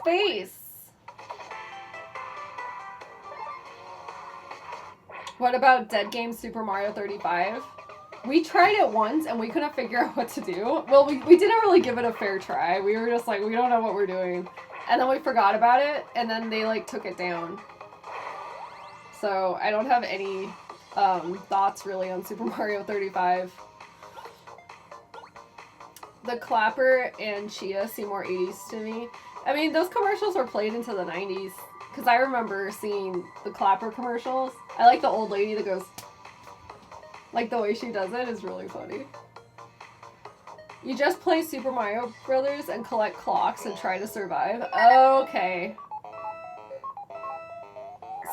A: face. What about Dead Game Super Mario 35? We tried it once and we couldn't figure out what to do. Well, we didn't really give it a fair try. We were just like, we don't know what we're doing. And then we forgot about it, and then they like took it down. So I don't have any thoughts really on Super Mario 35. The Clapper and Chia seem more 80s to me. I mean, those commercials were played into the 90s. Because I remember seeing the Clapper commercials. I like the old lady that goes... Like, the way she does it is really funny. You just play Super Mario Brothers and collect clocks and try to survive? Okay.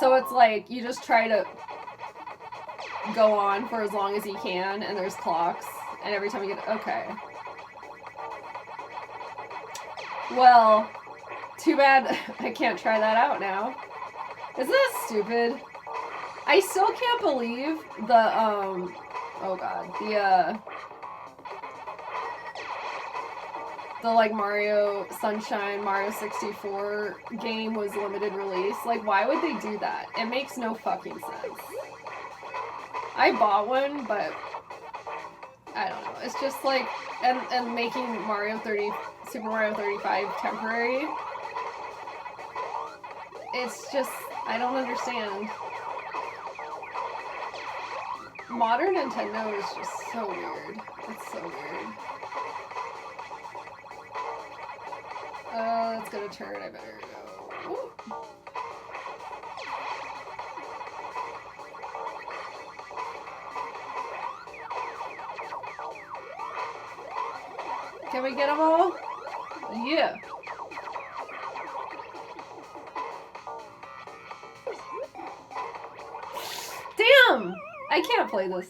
A: So it's like, you just try to go on for as long as you can, and there's clocks. And every time you get... Okay. Well... Too bad I can't try that out now. Isn't that stupid? I still can't believe the, oh god, the like Mario Sunshine, Mario 64 game was limited release. Like, why would they do that? It makes no fucking sense. I bought one, but I don't know. It's just like, and making Super Mario 35 temporary. It's just, I don't understand. Modern Nintendo is just so weird. It's so weird. It's gonna turn, I better go. Ooh. Can we get them all? Yeah. Damn! I can't play this.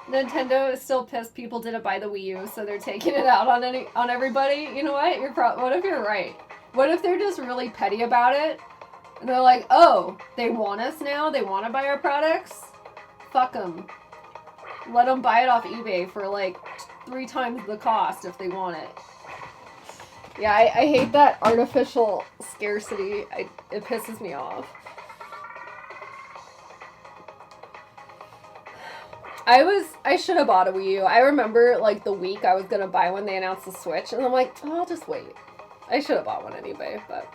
A: Nintendo is still pissed people didn't buy the Wii U, so they're taking it out on everybody. You know what? What if you're right? What if they're just really petty about it? And they're like, oh, they want us now? They want to buy our products? Fuck them. Let them buy it off eBay for like 3 times the cost if they want it. Yeah, I hate that artificial scarcity. It pisses me off. I should have bought a Wii U. I remember, like, the week I was gonna buy one, they announced the Switch, and I'm like, oh, I'll just wait. I should have bought one anyway, but...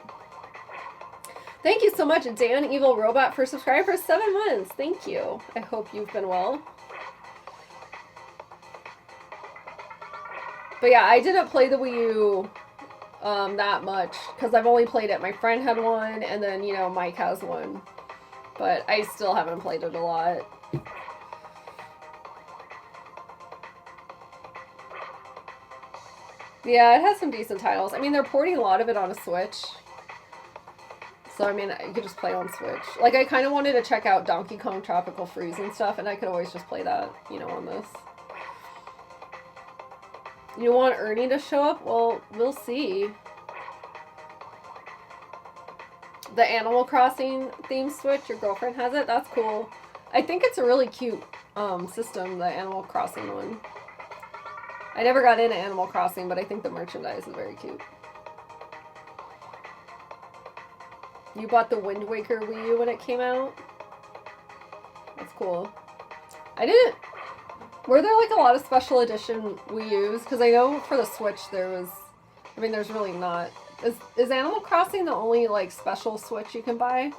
A: Thank you so much, Dan Evil Robot, for subscribing for 7 months. Thank you. I hope you've been well. But yeah, I didn't play the Wii U that much, because I've only played it. My friend had one, and then, you know, Mike has one. But I still haven't played it a lot. Yeah, it has some decent titles. I mean, they're porting a lot of it on a Switch. So, I mean, you could just play on Switch. Like, I kind of wanted to check out Donkey Kong Tropical Freeze and stuff, and I could always just play that, you know, on this. You want Ernie to show up? Well, we'll see. The Animal Crossing theme Switch, your girlfriend has it? That's cool. I think it's a really cute system, the Animal Crossing one. I never got into Animal Crossing, but I think the merchandise is very cute. You bought the Wind Waker Wii U when it came out? That's cool. I didn't... Were there like a lot of special edition Wii U's? Because I know for the Switch there was... I mean, there's really not... Is Animal Crossing the only like special Switch you can buy?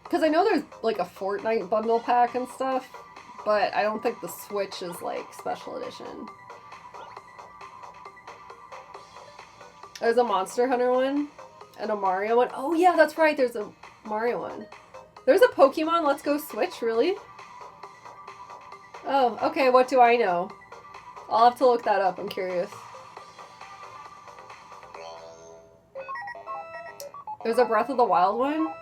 A: Because I know there's like a Fortnite bundle pack and stuff. But I don't think the Switch is, like, special edition. There's a Monster Hunter one. And a Mario one. Oh, yeah, that's right. There's a Mario one. There's a Pokemon Let's Go Switch, really? Oh, okay, what do I know? I'll have to look that up. I'm curious. There's a Breath of the Wild one?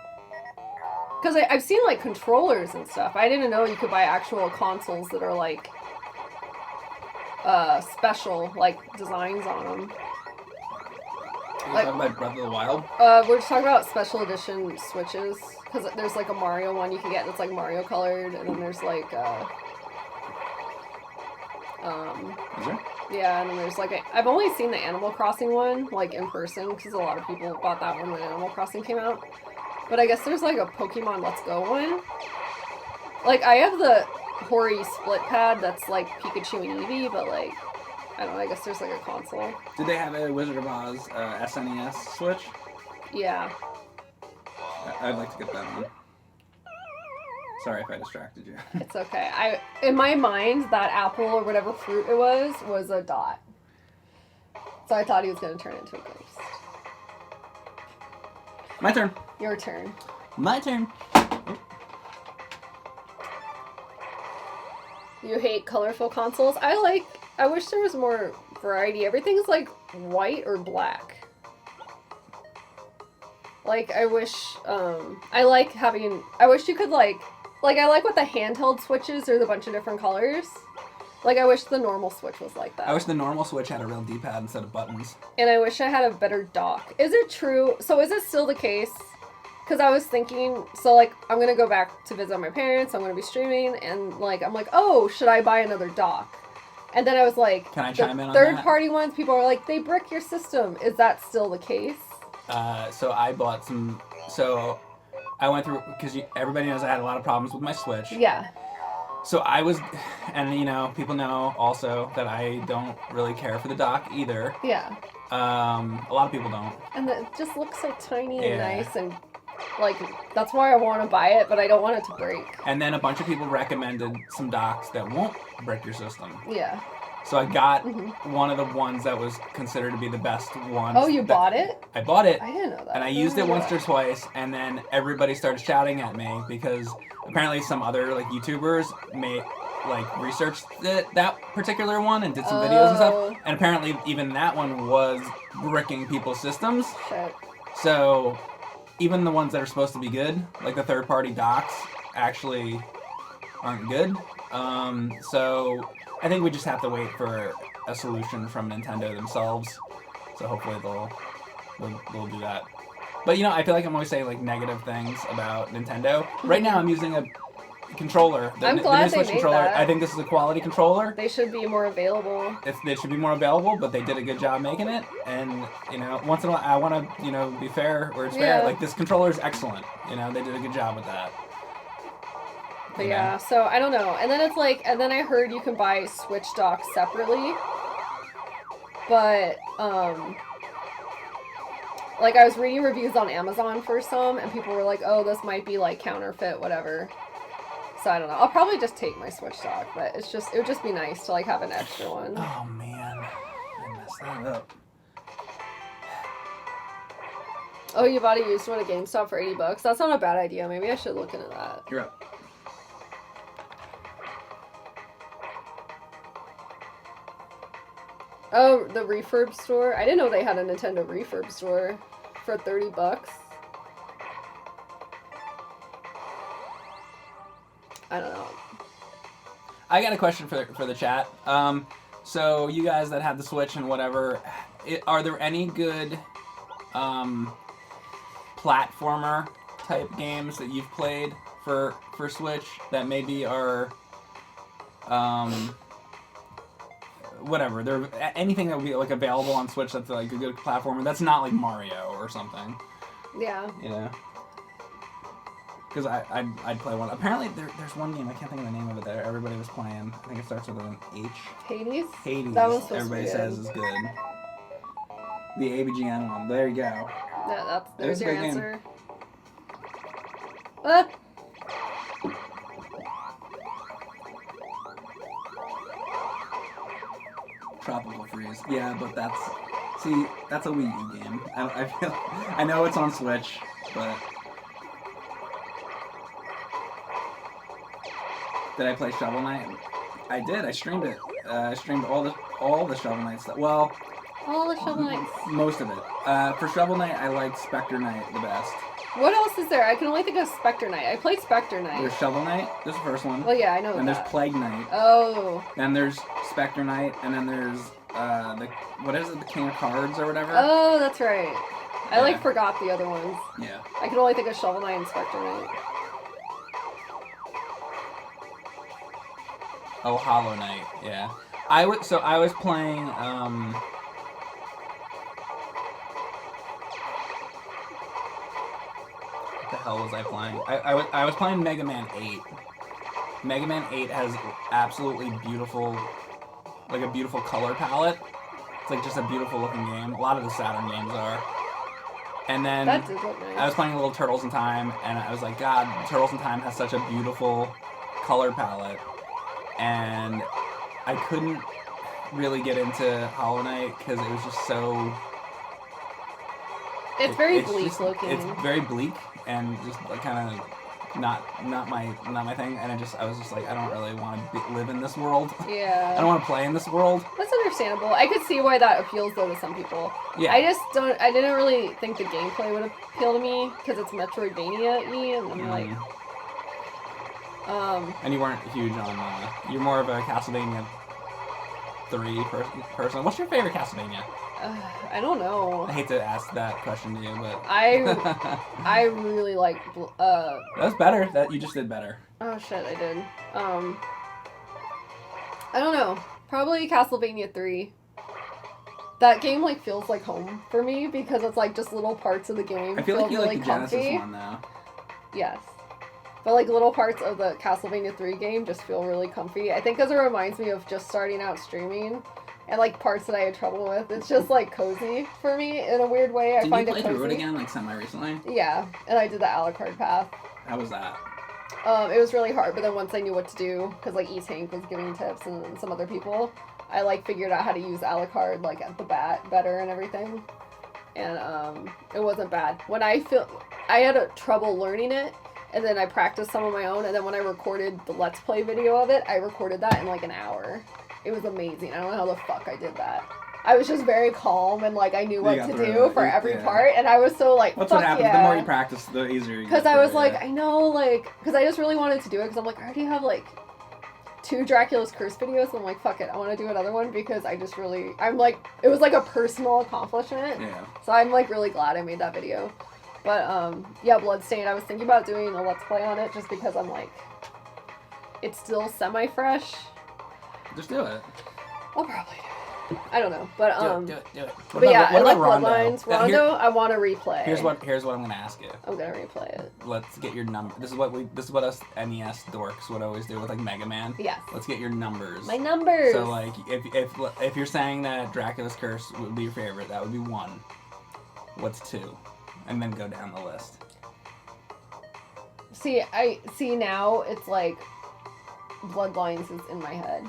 A: Because I've seen, like, controllers and stuff. I didn't know you could buy actual consoles that are, like, special, like, designs on them.
C: Are you talking about Breath of the Wild?
A: We're just talking about special edition Switches. Because there's, like, a Mario one you can get that's, like, Mario colored. And then there's, like,
C: Is there?
A: Yeah, and then there's like I've only seen the Animal Crossing one like in person because a lot of people bought that one when Animal Crossing came out. But I guess there's like a Pokemon Let's Go one. Like I have the Hori split pad that's like Pikachu and Eevee, but like I don't know. I guess there's like a console.
B: Did they have a Wizard of Oz SNES Switch?
A: Yeah.
B: I'd like to get that one. Sorry if I distracted you.
A: It's okay. In my mind, that apple or whatever fruit it was a dot. So I thought he was going to turn into a ghost.
B: My turn.
A: Your turn.
C: My turn.
A: You hate colorful consoles? I wish there was more variety. Everything's like white or black. Like, I wish you could I like what the handheld Switches are, the bunch of different colors. Like, I wish the normal Switch was like that.
C: I wish the normal Switch had a real D-pad instead of buttons.
A: And I wish I had a better dock. Is it true? So is it still the case? Because I was thinking, so like, I'm going to go back to visit my parents, I'm going to be streaming, and like, I'm like, oh, should I buy another dock? And then I was like,
C: can I chime in on
A: third-party ones, people are like, they brick your system. Is that still the case?
C: So I bought some, so I went through, because everybody knows I had a lot of problems with my Switch.
A: Yeah.
C: So I was, and you know, people know also that I don't really care for the dock either.
A: Yeah.
C: A lot of people don't.
A: And it just looks so tiny and nice, and like, that's why I want to buy it, but I don't want it to break.
C: And then a bunch of people recommended some docks that won't break your system.
A: Yeah.
C: So I got one of the ones that was considered to be the best one.
A: Oh, you bought it?
C: I bought it.
A: I didn't know that.
C: And I used it once or twice, and then everybody started shouting at me because apparently some other like YouTubers researched that particular one and did some videos and stuff. And apparently even that one was bricking people's systems.
A: Shit.
C: So even the ones that are supposed to be good, like the third-party docks, actually aren't good. So I think we just have to wait for a solution from Nintendo themselves. So hopefully they'll do that. But you know, I feel like I'm always saying like negative things about Nintendo. Right now I'm using a controller.
A: I'm glad
C: the new Switch
A: they made
C: controller.
A: that.
C: I think this is a quality controller.
A: They should be more available.
C: They should be more available, but they did a good job making it. And you know, once in a while, I want to be fair where it's fair. Like this controller is excellent. You know, they did a good job with that.
A: But yeah, so I don't know. And then it's like, and then I heard you can buy Switch docks separately. But like I was reading reviews on Amazon for some, and people were like, "Oh, this might be like counterfeit, whatever." So I don't know. I'll probably just take my Switch dock, but it would just be nice to like have an extra one.
C: Oh man, I messed that up.
A: Oh, you bought a used one at GameStop for $80. That's not a bad idea. Maybe I should look into that.
B: You're up.
A: Oh, the refurb store. I didn't know they had a Nintendo refurb store for $30. I don't know.
C: I got a question for the chat. So you guys that have the Switch and whatever, are there any good platformer type games that you've played for Switch that maybe are whatever? There anything that would be like available on Switch that's like a good platformer that's not like Mario or something.
A: Yeah.
C: You know. Because I'd play one. Apparently there's one game, I can't think of the name of it, that everybody was playing. I think it starts with an H.
A: Hades?
C: Hades.
A: That one's supposed
C: everybody
A: to be
C: says is good. The ABGN one. There you go.
A: There's your
C: a good game.
A: answer. Ah!
B: Tropical Freeze. Yeah, but that's a Wii U game. I know it's on Switch, but did I play Shovel Knight? I did. I streamed it. I streamed all the Shovel Knight stuff. Well,
A: All the Shovel Knights.
B: most of it. For Shovel Knight, I like Spectre Knight the best.
A: What else is there? I can only think of Spectre Knight. I played Spectre Knight.
B: There's Shovel Knight. There's the first one.
A: Well, yeah, I know
B: And
A: that.
B: there's Plague Knight.
A: Oh.
B: Then there's Spectre Knight, and then there's the King of Cards or whatever.
A: Oh, that's right. I
B: Yeah.
A: forgot the other ones.
B: Yeah.
A: I can only think of Shovel Knight and Spectre Knight.
C: Oh, Hollow Knight. Yeah. I was playing what the hell was I playing? I was playing Mega Man 8. Mega Man 8 has absolutely beautiful, like a beautiful color palette. It's like just a beautiful looking game. A lot of the Saturn games are. And then
A: That does look nice.
C: I was playing a little Turtles in Time, and I was like, God, Turtles in Time has such a beautiful color palette. And I couldn't really get into Hollow Knight because it was just so...
A: It's very bleak looking.
C: It's very bleak and just like kind of not my thing. And I was just like, I don't really want to live in this world.
A: Yeah.
C: I don't want to play in this world.
A: That's understandable. I could see why that appeals though to some people.
C: Yeah.
A: I didn't really think the gameplay would appeal to me because it's Metroidvania-y, and I'm like,
C: And you weren't huge on. You're more of a Castlevania 3 person. What's your favorite Castlevania?
A: I don't know.
C: I hate to ask that question to you, but
A: I really like.
C: that was better. That you just did better.
A: Oh shit, I did. I don't know. Probably Castlevania 3. That game like feels like home for me because it's like just little parts of the game.
B: I feel like you
A: really
B: like the
A: comfy.
B: Genesis one though.
A: Yes. But like little parts of the Castlevania 3 game just feel really comfy. I think because it reminds me of just starting out streaming and like parts that I had trouble with. It's just like cozy for me in a weird way. I
B: Did
A: find
B: you
A: it
B: play
A: cozy.
B: through it again like semi-recently?
A: Yeah, and I did the a la carte path.
B: How was that?
A: It was really hard, but then once I knew what to do, because like E-Tank was giving tips and then some other people, I like figured out how to use a la carte like at the bat better and everything. And it wasn't bad. When I had trouble learning it, and then I practiced some of my own, and then when I recorded the Let's Play video of it, I recorded that in like an hour. It was amazing. I don't know how the fuck I did that. I was just very calm and like I knew what to do for every part, and I was so like,
B: That's
A: fuck
B: what happens.
A: yeah.
B: The more you practice, the easier you get.
A: Because I was like,
B: yeah.
A: I know, like, because I just really wanted to do it, because I'm like, I already have, like, 2 Dracula's Curse videos, so I'm like, fuck it, I want to do another one, because I just really, I'm like, it was like a personal accomplishment,
B: Yeah.
A: so I'm, like, really glad I made that video. But, yeah, Bloodstained, I was thinking about doing a Let's Play on it, just because I'm like, it's still semi-fresh.
B: Just do it.
A: I'll probably do it. I don't know, but,
C: Do it. What
A: but yeah,
C: what
A: I like
C: Rondo?
A: Bloodlines. Rondo, I want to replay.
C: Here's what I'm gonna ask you.
A: I'm gonna replay it.
C: Let's get your number. This is what us NES dorks would always do with like Mega Man.
A: Yes.
C: Let's get your numbers.
A: My numbers!
C: So like, if you're saying that Dracula's Curse would be your favorite, that would be 1. What's 2? And then go down the list.
A: See, now it's like Bloodlines is in my head.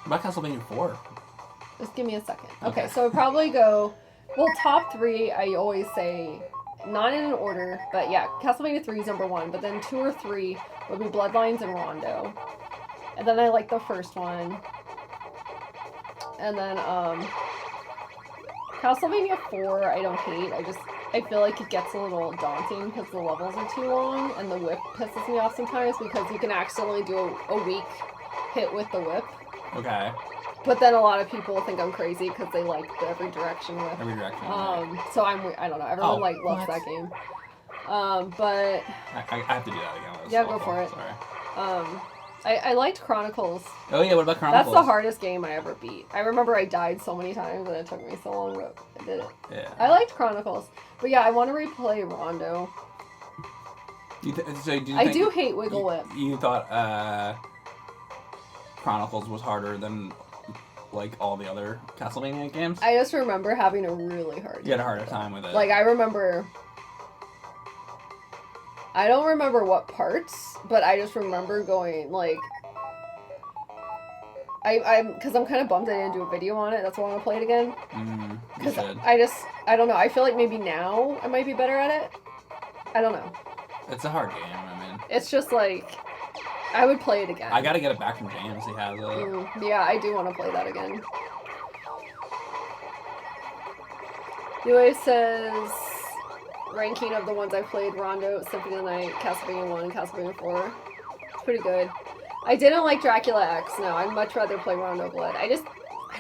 C: What about Castlevania 4?
A: Just give me a second.
C: Okay.
A: Okay, so I'd probably go, well, top 3, I always say, not in an order, but yeah, Castlevania 3 is number 1, but then 2 or 3 would be Bloodlines and Rondo. And then I like the first one. And then, Castlevania 4, I don't hate, I feel like it gets a little daunting because the levels are too long, and the whip pisses me off sometimes because you can accidentally do a weak hit with the whip.
C: Okay.
A: But then a lot of people think I'm crazy because they like the every direction whip.
C: Every direction.
A: So I don't know. Everyone loves
C: what?
A: that game. But
C: I have to do that again. That was
A: Yeah,
C: awful.
A: go for it.
C: Sorry.
A: I liked Chronicles.
C: Oh yeah, what about Chronicles?
A: That's the hardest game I ever beat. I remember I died so many times and it took me so long, but I did it.
C: Yeah.
A: I liked Chronicles, but yeah, I want to replay Rondo. I do hate Wiggle Whip.
C: You thought Chronicles was harder than like all the other Castlevania games?
A: I just remember having a really hard time.
C: You had a harder time with it.
A: Like, I don't remember what parts, but I just remember going, like, because I'm kind of bummed I didn't do a video on it. That's why I want to play it again.
C: You
A: Because
C: should.
A: I don't know. I feel like maybe now I might be better at it. I don't know.
C: It's a hard game. I mean,
A: It's just like, I would play it again.
C: I gotta get it back from James. He has it.
A: Yeah, I do want to play that again. Anyway, says ranking of the ones I played: Rondo, Symphony of the Night, Castlevania 1, and Castlevania 4. It's pretty good. I didn't like Dracula X. No, I'd much rather play Rondo Blood. I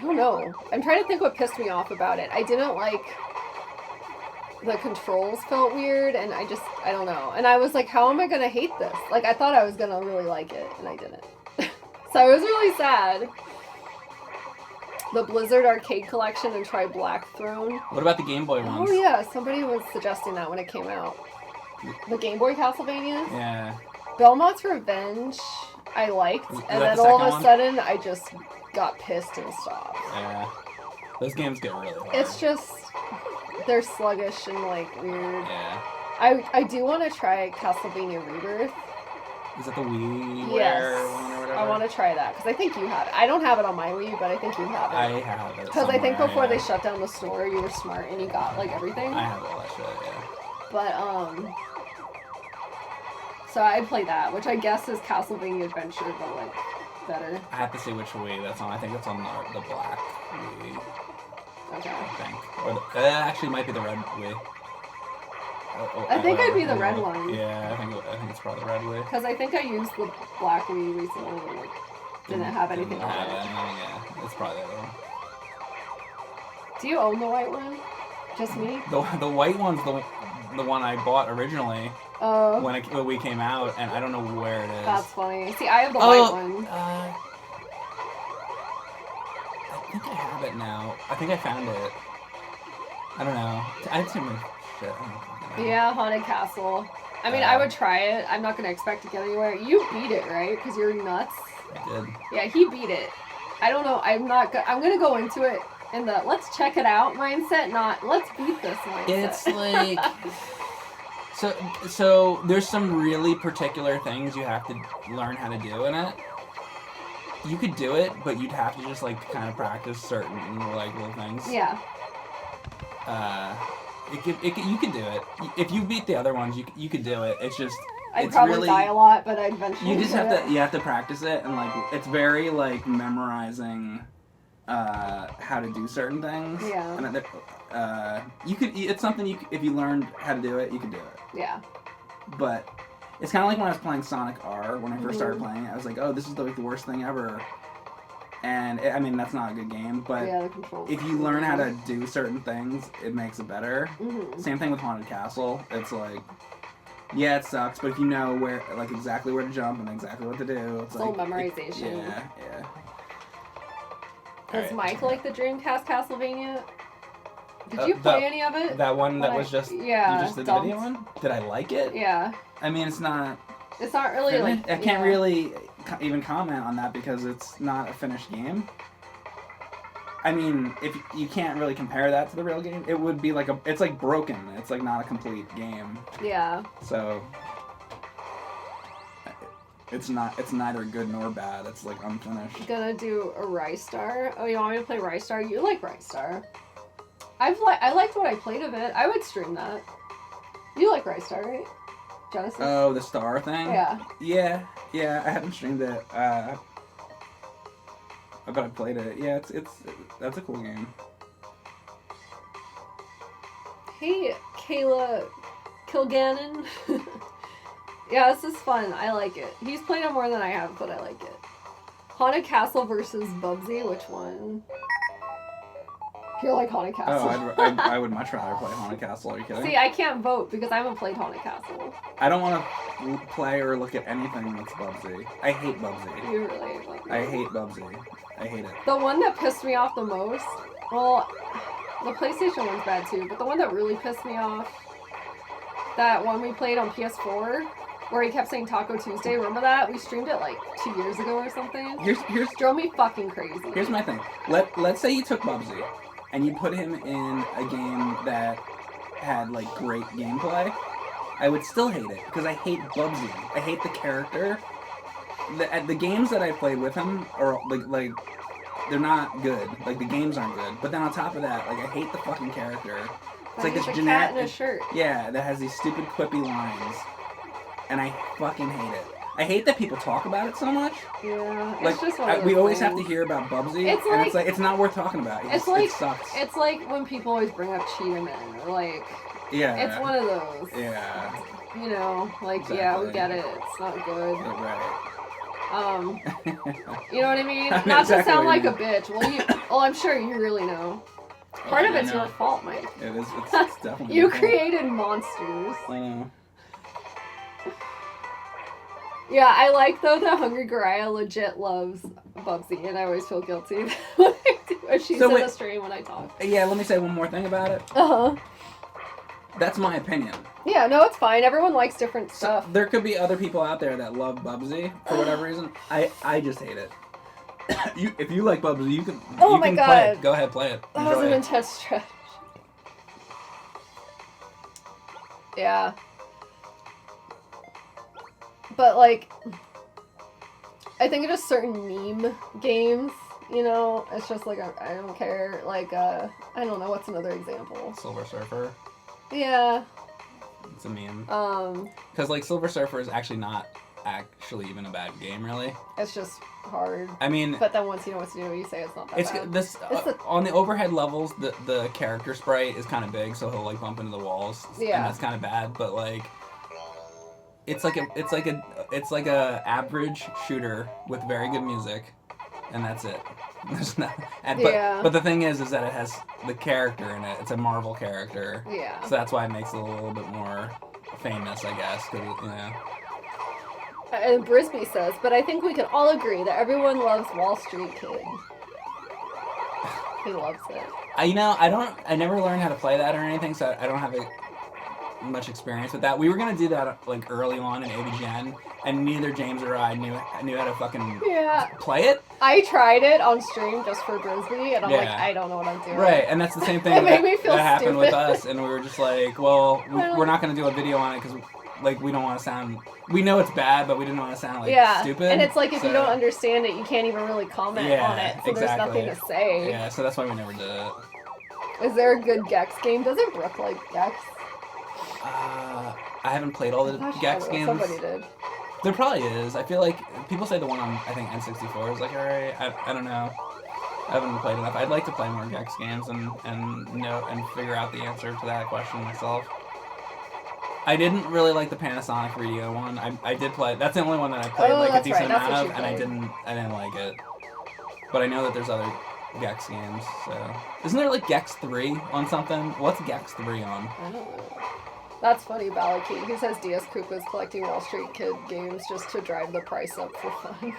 A: don't know. I'm trying to think what pissed me off about it. I didn't like the controls felt weird, and I don't know. And I was like, how am I gonna hate this? Like, I thought I was gonna really like it, and I didn't. So I was really sad. The Blizzard Arcade Collection and try Black Throne.
C: What about the Game Boy ones?
A: Oh yeah, somebody was suggesting that when it came out. The Game Boy Castlevania?
C: Yeah.
A: Belmont's Revenge, I liked,
C: Is
A: and
C: that
A: then
C: the
A: all of
C: second
A: a
C: one?
A: sudden, I just got pissed and stopped.
C: Yeah. Those games get really hard.
A: It's just, they're sluggish and, like, weird.
C: Yeah.
A: I do want to try Castlevania Rebirth.
C: Is that the WiiWare
A: Yes.
C: one or whatever?
A: I want to try that, because I think you have it. I don't have it on my Wii, but I think you have it.
C: I have it.
A: Because I think
C: somewhere,
A: before
C: yeah.
A: they shut down the store, you were smart and you got, like, everything.
C: I have all that shit, yeah.
A: But, so I play that, which I guess is Castlevania Adventure, but, like, better.
C: I have to see which Wii that's on. I think it's on the black Wii,
A: Okay.
C: I think. Or the, actually might be the red Wii.
A: I think it'd be the red one.
C: Yeah, I think it's probably the red Wii.
A: Because I think I used the black Wii recently and, like, didn't have anything on
C: have
A: it.
C: anything, yeah. It's probably the other one.
A: Do you own the white one? Just me?
C: The white one's the one I bought originally
A: Oh.
C: when the Wii came out, and I don't know where it is.
A: That's funny. See, I have the white one.
C: I think I have it now. I think I found it. I don't know. I had too much shit. I don't fucking know.
A: Yeah, Haunted Castle. I mean, I would try it. I'm not going to expect to get anywhere. You beat it, right? Because you're nuts.
C: I did.
A: Yeah, he beat it. I don't know. I'm going to go into it in the let's check it out mindset, not let's beat this mindset.
C: It's like... So there's some really particular things you have to learn how to do in it. You could do it, but you'd have to just like kind of practice certain like little things.
A: Yeah.
C: You could do it. If you beat the other ones, you could do it. It's just
A: I'd probably die a lot, but I'd eventually.
B: You just have to practice it, and like it's very like memorizing how to do certain things.
A: Yeah.
B: And it's something if you learned how to do it, you could do it.
A: Yeah.
B: But it's kind of like when I was playing Sonic R when I first started playing it. I was like, oh, this is the worst thing ever. And I mean, that's not a good game, but
A: Yeah, the controls.
B: if you learn how to do certain things, it makes it better.
A: Mm-hmm.
B: Same thing with Haunted Castle. It's like, yeah, it sucks, but if you know where, like, exactly where to jump and exactly what to do, it's
A: all
B: like
A: memorization.
B: Yeah.
A: Does Mike like the Dreamcast Castlevania? Did
C: Uh,
A: you play
C: the-
A: any of it?
C: that one that
A: When
C: was just
A: yeah,
C: you just did the
A: dumped.
C: video one. Did I like it?
A: Yeah.
B: I mean, it's not.
A: It's not really like.
B: I can't really even comment on that because it's not a finished game. I mean, if you can't really compare that to the real game, it would be like it's like broken. It's like not a complete game.
A: Yeah.
B: So it's neither good nor bad. It's like unfinished.
A: Gonna do a Rice Star. Oh, you want me to play Rice Star? You like Rice Star. I liked what I played of it. I would stream that. You like Rice Star, right? Genesis?
B: Oh, the star thing?
A: Yeah.
B: Yeah, I haven't streamed it. But I played it. Yeah, it's that's a cool game.
A: Hey, Kayla Kilgannon. Yeah, this is fun. I like it. He's played it more than I have, but I like it. Haunted Castle versus Bubsy. Which one? You like Haunted Castle?
B: Oh, I would much rather play Haunted Castle. Are you kidding?
A: See, I can't vote because I haven't played Haunted Castle.
B: I don't want to play or look at anything that's Bubsy. I hate Bubsy.
A: You really like it.
B: I hate Bubsy. I hate it.
A: The one that pissed me off the most, well, the PlayStation one's bad too, but the one that really pissed me off, that one we played on PS4, where he kept saying Taco Tuesday, remember that? We streamed it like 2 years ago or something.
B: Here's
A: Drove me fucking crazy.
B: Here's my thing. Let's say you took Bubsy and you put him in a game that had like great gameplay. I would still hate it because I hate Bubsy. I hate the character. The games that I played with him are like they're not good. Like the games aren't good. But then on top of that, like I hate the fucking character. It's like this generic
A: cat in a shirt.
B: Yeah, that has these stupid quippy lines, and I fucking hate it. I hate that people talk about it so much.
A: Yeah, it's
B: Like
A: just one of
B: we
A: those
B: always have to
A: things.
B: hear about Bubsy,
A: It's
B: and
A: like-
B: it's like it's not worth talking about. It sucks.
A: It's like when people always bring up Cheetah Man, or like,
B: Yeah.
A: it's one of those.
B: Yeah.
A: You know, like, yeah, we
B: Exactly.
A: get it. It's not good.
B: Right.
A: You know what I mean?
B: I know
A: Not to
B: exactly
A: sound
B: what
A: like
B: you
A: a bitch. Well, I'm sure you really know. Part of
B: I
A: it's
B: know.
A: your fault, Mike.
B: It is. It's definitely.
A: You
B: my fault.
A: created monsters.
B: I know.
A: Yeah, I like though that Hungry Goriah legit loves Bubsy, and I always feel guilty when I do. Or she's
B: So
A: in
B: wait-
A: the stream when I talk.
B: Yeah, let me say one more thing about it.
A: Uh huh.
B: That's my opinion.
A: Yeah, no, it's fine. Everyone likes different
B: So
A: stuff.
B: there could be other people out there that love Bubsy for whatever reason. I just hate it. If you like Bubsy, you can.
A: Oh
B: you
A: my
B: can
A: God.
B: play it. Go ahead, play it.
A: That was
B: Enjoy
A: an
B: it.
A: intense stretch. Yeah. But, like, I think it's just certain meme games, you know? It's just like, I don't care. Like, I don't know, what's another example?
C: Silver Surfer.
A: Yeah.
C: It's a meme.
A: Because
C: Because Silver Surfer is actually not actually even a bad game, really.
A: it's just hard.
C: I mean,
A: But then once you know what to do, you say it's not that
C: it's
A: bad.
C: this on the overhead levels. The character sprite is kind of big, so he'll like bump into the walls.
A: Yeah.
C: And that's kind of bad, but like. It's like a average shooter with very good music, and that's it. There's not,
A: Yeah.
C: but the thing is that it has the character in it. It's a Marvel character,
A: Yeah.
C: so that's why it makes it a little bit more famous, I guess. 'Cause, you know.
A: And Brisby says, but I think we can all agree that everyone loves Wall Street Kid. He loves it.
C: I never learned how to play that or anything, so I don't have much experience with that. We were gonna do that like early on in AVGN, and neither James or I knew how to fucking
A: Yeah.
C: play it.
A: I tried it on stream just for Brisby, and I'm like,
C: Yeah.
A: I don't know what I'm doing.
C: Right, and that's the same thing
A: It made
C: that,
A: me feel
C: that happened with
A: stupid.
C: us, and we were just like, well, we're not gonna do a video on it because like we don't want to sound. We know it's bad, but we didn't want to sound like
A: Yeah.
C: stupid.
A: And it's like if you
C: so-
A: don't understand it, you can't even really comment
C: Yeah,
A: on it, so there's
C: exactly.
A: nothing to say.
C: Yeah, so that's why we never did it.
A: Is there a good Gex game? Doesn't Brooke like Gex?
C: I haven't played all the
A: Gosh,
C: Gex
A: I don't know,
C: games.
A: Somebody did.
C: There probably is. I feel like people say the one on I think N64 is like alright. I don't know. I haven't played enough. I'd like to play more Gex games and know and figure out the answer to that question myself. I didn't really like the Panasonic Radio one. I did play. That's the only one that I played
A: Oh,
C: like a
A: that's
C: decent
A: right, that's
C: amount
A: what
C: of,
A: you
C: and
A: played.
C: I didn't like it. But I know that there's other Gex games. So isn't there like Gex 3 on something? What's Gex 3 on?
A: I don't know. That's funny, Balakey. He says DS Koopa's collecting Wall Street Kid games just to drive the price up for fun.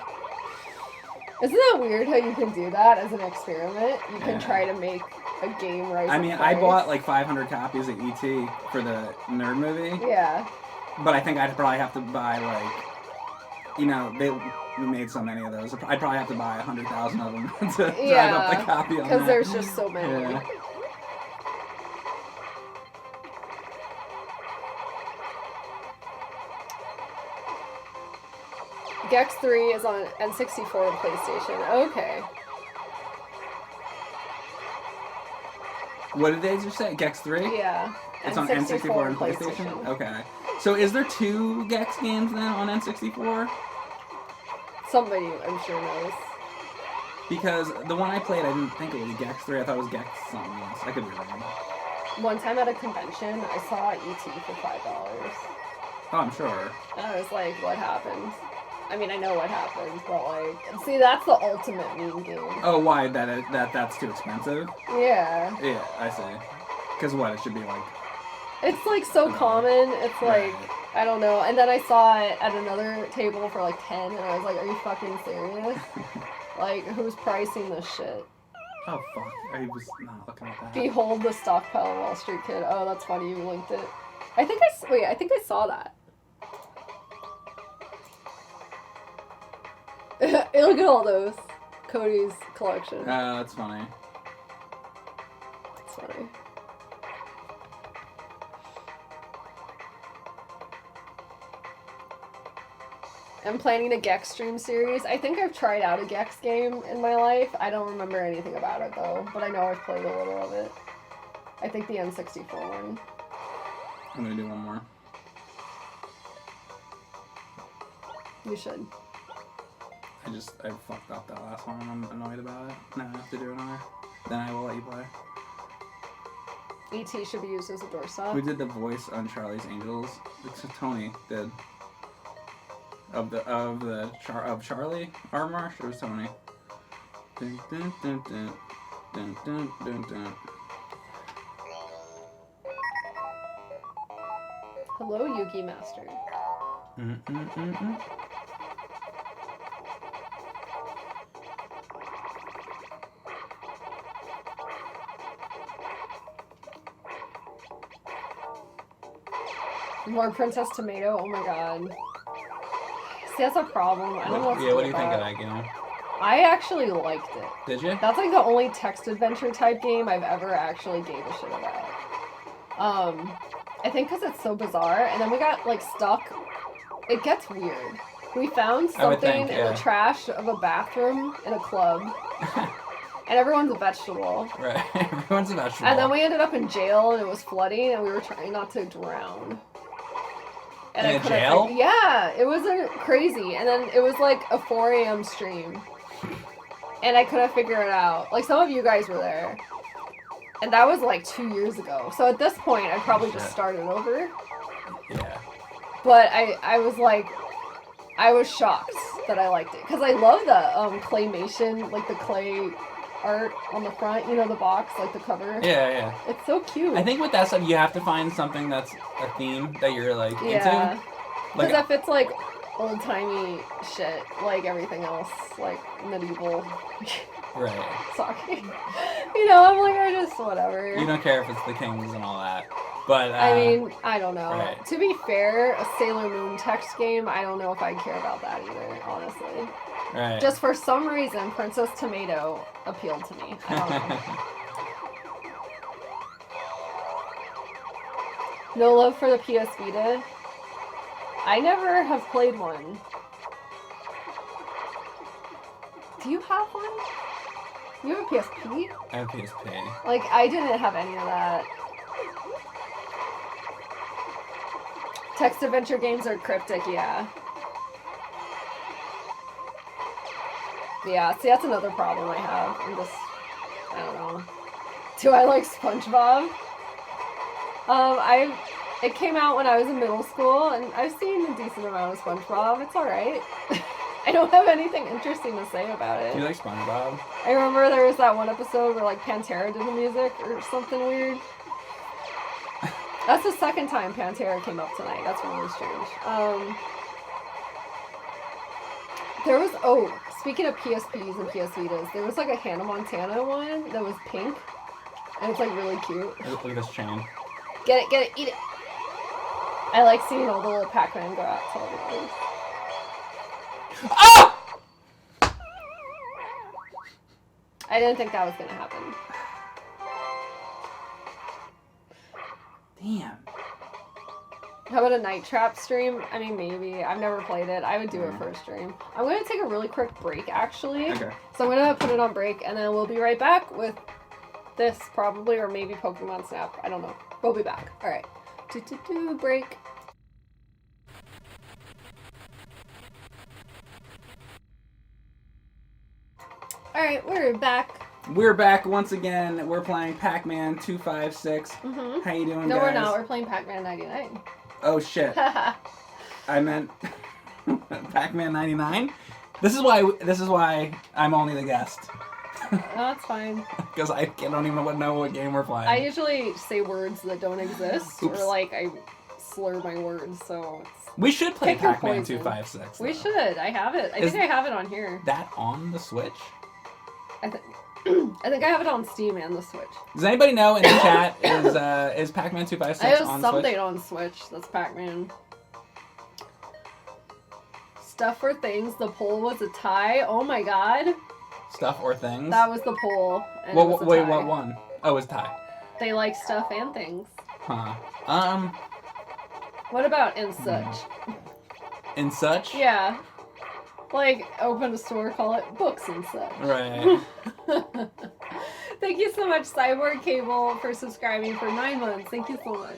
A: Isn't that weird how you can do that as an experiment? You can
B: Yeah.
A: try to make a game rise
B: I
A: in
B: mean, I
A: price.
B: bought like 500 copies of ET for the Nerd movie,
A: Yeah.
B: but I think I'd probably have to buy like, you know, we made so many of those. I'd probably have to buy 100,000 of them to drive up the copy on that.
A: Because there's just so many.
B: Yeah.
A: Gex 3 is on N64 and PlayStation. Okay.
B: What did they just say? Gex 3?
A: Yeah.
B: It's on N64 and PlayStation? Okay. So is there 2 Gex games then on N64?
A: Somebody, I'm sure, knows.
B: Because the one I played, I didn't think it was Gex 3. I thought it was Gex something else. I could be wrong.
A: One time at a convention, I saw E.T. for $5.
B: Oh, I'm sure.
A: And I was like, what happened? I mean, I know what happened, but like, see, that's the ultimate meme game.
B: Oh, why? That's too expensive?
A: Yeah.
B: Yeah, I see. Because what? It should be like...
A: It's like so common, it's like, I don't know. And then I saw it at another table for like 10, and I was like, are you fucking serious? Like, who's pricing this shit?
B: Oh, fuck. I was not looking at that.
A: Behold the stockpile of Wall Street Kid. Oh, that's funny, you linked it. I think I saw that. Look at all those. Cody's collection.
B: That's funny.
A: That's funny. I'm planning a Gex stream series. I think I've tried out a Gex game in my life. I don't remember anything about it though, but I know I've played a little of it. I think the N64 one.
B: I'm gonna do one more.
A: You should.
B: I fucked up that last one and I'm annoyed about it. Now I have to do another. Then I will let you play.
A: E.T. should be used as a doorstop.
B: Who did the voice on Charlie's Angels? Tony did. Of Charlie Armarsh? It was Tony. Dun, dun, dun, dun, dun, dun, dun, dun.
A: Hello, Yugi Master. More Princess Tomato. Oh my god. See, that's a problem. I don't know what to do
C: what do you think of
A: about.
C: that game?
A: I actually liked it.
C: Did you?
A: That's like the only text adventure type game I've ever actually gave a shit about. I think because it's so bizarre, and then we got like stuck. It gets weird. We found something in the trash of a bathroom in a club, and everyone's a vegetable.
C: Right, everyone's a vegetable.
A: And then we ended up in jail, and it was flooding, and we were trying not to drown. And
C: in a jail?
A: Yeah, it was crazy. And then it was like a 4 a.m. stream. And I couldn't figure it out. Like, some of you guys were there. And that was like 2 years ago. So at this point, I probably just started over.
C: Yeah.
A: But I was like, I was shocked that I liked it. Because I love the claymation, like the clay art on the front, you know, the box, like the cover.
C: Yeah.
A: It's so cute.
C: I think with that stuff, you have to find something that's a theme that you're like into.
A: Because
C: Like,
A: if it's like old-timey shit, like everything else, like medieval.
C: right.
A: Sorry. You know, I'm like, I just, whatever.
C: You don't care if it's the kings and all that. But,
A: I mean, I don't know.
C: Right.
A: To be fair, a Sailor Moon text game, I don't know if I'd care about that either, honestly.
C: Right.
A: Just for some reason, Princess Tomato appealed to me. I don't know. No love for the PS Vita. I never have played one. Do you have one? You have a PSP?
C: I have PSP.
A: Like, I didn't have any of that. Text adventure games are cryptic, yeah. Yeah, see, that's another problem I have. I don't know. Do I like SpongeBob? It came out when I was in middle school, and I've seen a decent amount of SpongeBob. It's alright. I don't have anything interesting to say about it.
C: Do you like SpongeBob?
A: I remember there was that one episode where, like, Pantera did the music or something weird. That's the second time Pantera came up tonight. That's really strange. There was, speaking of PSPs and PS Vitas, there was, like, a Hannah Montana one that was pink. And it's, like, really cute.
C: Look at this chain.
A: Get it, eat it! I like seeing all the little Pac-Man go out to all the things.
C: Ah!
A: I didn't think that was gonna happen.
C: Damn.
A: How about a Night Trap stream? I mean, maybe. I've never played it. I would do it for a stream. I'm going to take a really quick break, actually.
B: Okay.
A: So I'm going to put it on break, and then we'll be right back with this, probably, or maybe Pokemon Snap. I don't know. We'll be back. All right. Break. All right, we're back.
B: We're back once again. We're playing Pac-Man 256.
A: Mm-hmm.
B: How you doing,
A: No,
B: guys?
A: we're not. We're playing Pac-Man 99.
B: Oh, shit. I meant Pac-Man 99? This is why I'm only the guest.
A: No, that's fine.
B: Because I don't even know what game we're playing.
A: I usually say words that don't exist,
B: Oops.
A: or like I slur my words, so it's...
B: We should play
A: Pick your
B: Pac-Man
A: poison.
B: 256.
A: We
B: though.
A: should. I have it. I think I have it on here.
B: That on the Switch?
A: I think I have it on Steam and the Switch.
B: Does anybody know in the chat is Pac-Man 256
A: I have
B: on
A: something
B: Switch?
A: on Switch that's Pac-Man. Stuff or things. The poll was a tie. Oh my god.
B: Stuff or things?
A: That was the poll. And
B: Well,
A: it was a
B: wait,
A: tie.
B: what one? Oh, it was tie.
A: They like stuff and things.
B: Huh.
A: What about and such?
B: In such?
A: Yeah. Like, open a store, call it books and such.
B: Right.
A: Thank you so much, Cyborg Cable, for subscribing for 9 months. Thank you so much.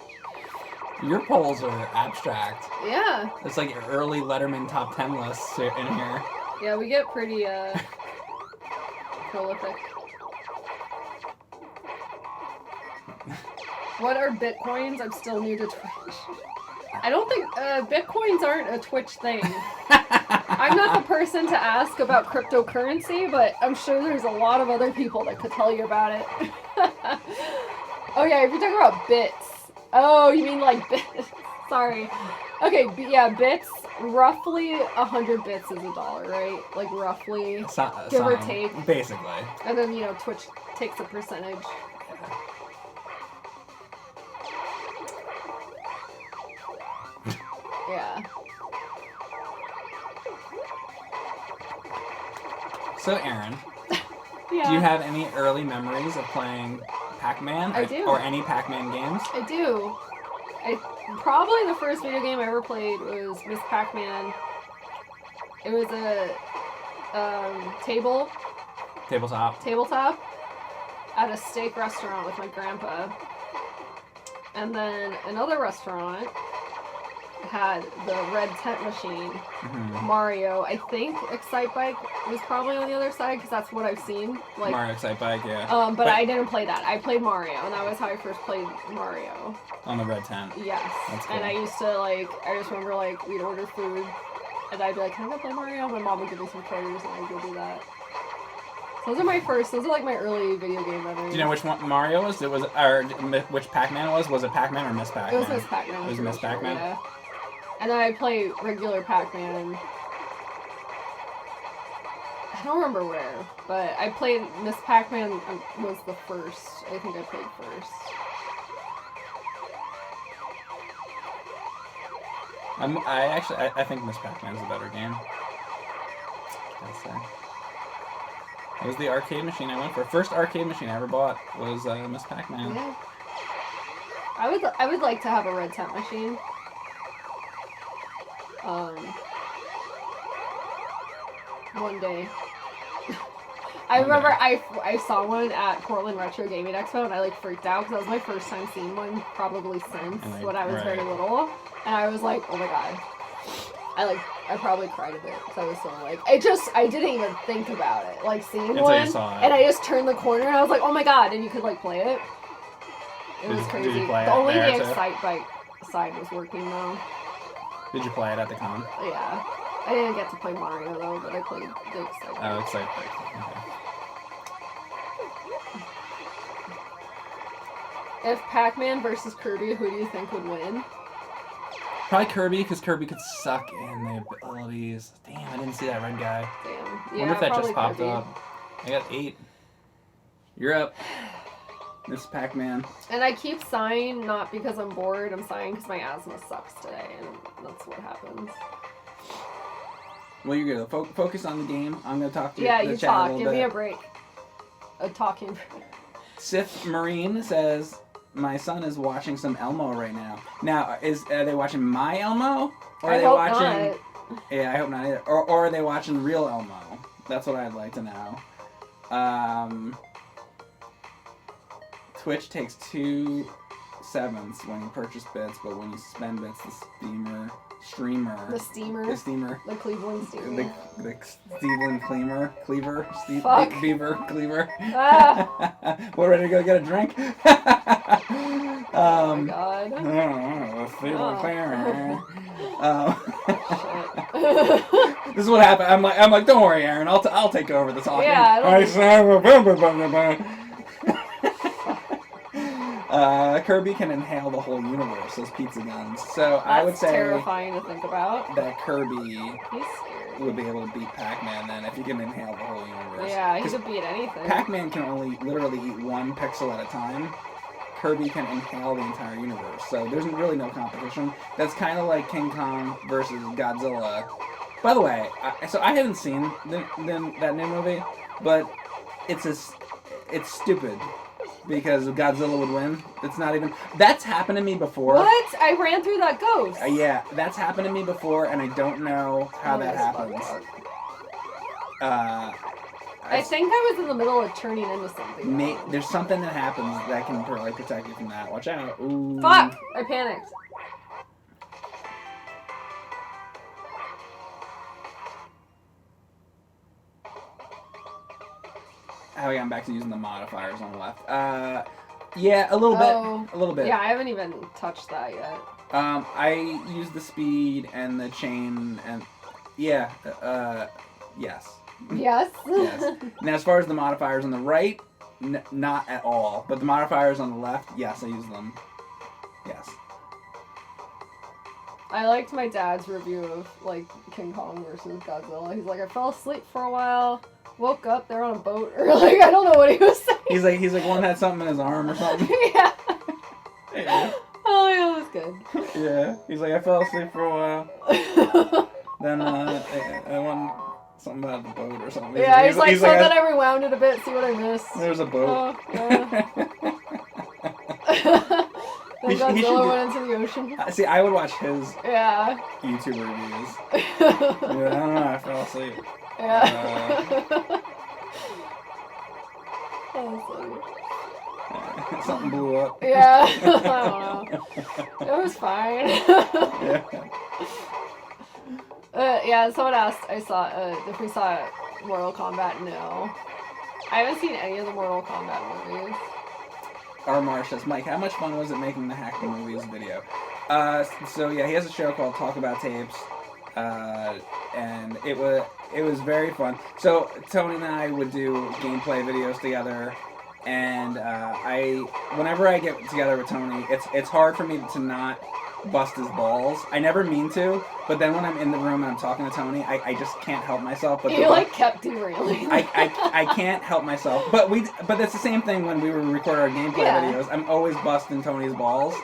B: Your polls are abstract.
A: Yeah.
B: It's like your early Letterman top 10 lists in here.
A: Yeah, we get pretty, prolific. What are Bitcoins? I'm still new to Twitch. I don't think, Bitcoins aren't a Twitch thing. I'm not the person to ask about cryptocurrency, but I'm sure there's a lot of other people that could tell you about it. Oh yeah, if you're talking about bits. Oh, you mean like bits. Sorry. Okay, yeah, bits. Roughly 100 bits is $1, right? Like roughly, give or take.
C: Basically.
A: And then Twitch takes a percentage. Yeah.
C: So, Erin,
A: Yeah.
C: do you have any early memories of playing Pac-Man?
A: I do.
C: Or any Pac-Man games?
A: I do. Probably the first video game I ever played was Miss Pac-Man. It was a tabletop at a steak restaurant with my grandpa. And then another restaurant had the red tent machine.
C: Mm-hmm.
A: Mario, I think Excitebike was probably on the other side because that's what I've seen. Like
C: Mario Excitebike, yeah.
A: But I didn't play that. I played Mario, and that was how I first played Mario.
C: On the red tent.
A: Yes.
C: That's cool.
A: And I used to I just remember we'd order food, and I'd be like, "Can I go play Mario?" My mom would give me some quarters, and I'd go do that. So those are my early video game memories.
C: Do you know which one Mario was? Which Pac-Man was? Was it Pac-Man or Miss Pac-Man?
A: It was Miss Pac-Man.
C: It was Miss Pac-Man?
A: Yeah. And then I play regular Pac-Man. I don't remember where, but I played Miss Pac-Man was the first. I think I played first.
C: I think Miss Pac-Man is a better game. I'd say. It was the arcade machine I went for. First arcade machine I ever bought was Miss Pac-Man.
A: Yeah. I would like to have a red tent machine. One day. I remember I saw one at Portland Retro Gaming Expo and I freaked out because that was my first time seeing one probably since when I was very little, and I was like, oh my god. I probably cried a bit because I was so I didn't even think about it. Seeing
C: Until
A: one,
C: you saw it.
A: and I just turned the corner and I was like, oh my god, and you could play it. It was crazy.
C: Did you play
A: the
C: it
A: only
C: there,
A: the
C: too?
A: Excitebike side was working though.
C: Did you play it at the con?
A: Yeah. I didn't get to play Mario though, but I played the Excitebike.
C: Oh, Excitebike. Okay.
A: If Pac-Man versus Kirby, who do you think would win?
C: Probably Kirby, because Kirby could suck in the abilities. Damn, I didn't see that red guy.
A: Damn.
C: I
A: Yeah,
C: wonder if that
A: probably
C: just popped
A: Kirby.
C: up. I got 8. You're up. Miss Pac-Man.
A: And I keep sighing, not because I'm bored, I'm sighing because my asthma sucks today, and that's what happens.
B: Well, you're going to focus on the game. I'm going to talk to
A: Yeah,
B: the
A: you
B: chat
A: talk.
B: a little
A: Give
B: bit.
A: me a break. A talking break.
B: Sith Marine says, my son is watching some Elmo right now. Now, are they watching my Elmo? Or are they watching...
A: Not.
B: Yeah, I hope not either. Or are they watching real Elmo? That's what I'd like to know. Twitch takes 2 7ths when you purchase bits, but when you spend bits, the streamer,
A: The steamer. The Cleveland steamer.
B: the Cleveland cleaver,
A: Fuck.
B: beaver cleaver.
A: Ah.
B: We're ready to go get a drink.
A: Oh my god.
B: This is what happened. I'm like, don't worry, Erin. I'll take over the talking.
A: Yeah,
B: Kirby can inhale the whole universe as pizza guns. So I would say
A: terrifying to think about.
B: that Kirby
A: He's scared.
B: would be able to beat Pac-Man then if he can inhale the whole universe.
A: Yeah, he
B: 'Cause
A: could beat anything.
B: Pac-Man can only literally eat 1 pixel at a time. Kirby can inhale the entire universe. So there's really no competition. That's kind of like King Kong versus Godzilla. By the way, so I haven't seen that new movie, but it's stupid because Godzilla would win. It's not even... That's happened to me before.
A: What? I ran through that ghost.
B: Yeah, that's happened to me before, and I don't know how that happens.
A: I think I was in the middle of turning into something.
B: There's something that happens that can protect you from that. Watch out. Ooh.
A: Fuck! I panicked.
B: How we got back to using the modifiers on the left. Yeah, a little bit. A little bit.
A: Yeah, I haven't even touched that yet.
B: I use the speed and the chain and... Yeah, yes.
A: Yes?
B: Yes. Now, as far as the modifiers on the right, not at all. But the modifiers on the left, yes, I use them. Yes.
A: I liked my dad's review of like King Kong versus Godzilla. He's like, I fell asleep for a while, woke up, they're on a boat, or like I don't know what he was saying.
B: He's like one had something in his arm or something.
A: Yeah.
B: Yeah.
A: Oh yeah, that was good.
B: Yeah. He's like, I fell asleep for a while. Then I won something about the boat or something.
A: Yeah, he's like, then I rewound it a bit, see what I missed.
B: There's a boat.
A: Yeah. Then Godzilla went into the ocean.
B: See, I would watch his YouTube reviews. Yeah, I don't know, I fell asleep.
A: Yeah. That was funny.
B: Something blew up.
A: Yeah, I don't know. It was fine. Yeah, someone asked if we saw Mortal Kombat. No. I haven't seen any of the Mortal Kombat movies.
B: R. Marsh says, Mike, how much fun was it making the Hack the Movies video? So yeah, he has a show called Talk About Tapes, and it was very fun. So Tony and I would do gameplay videos together, and whenever I get together with Tony, it's hard for me to not bust his balls. I never mean to, but then when I'm in the room and I'm talking to Tony, I just can't help myself. But
A: you like kept derailing.
B: I can't help myself. But it's the same thing when we record our gameplay videos. I'm always busting Tony's balls.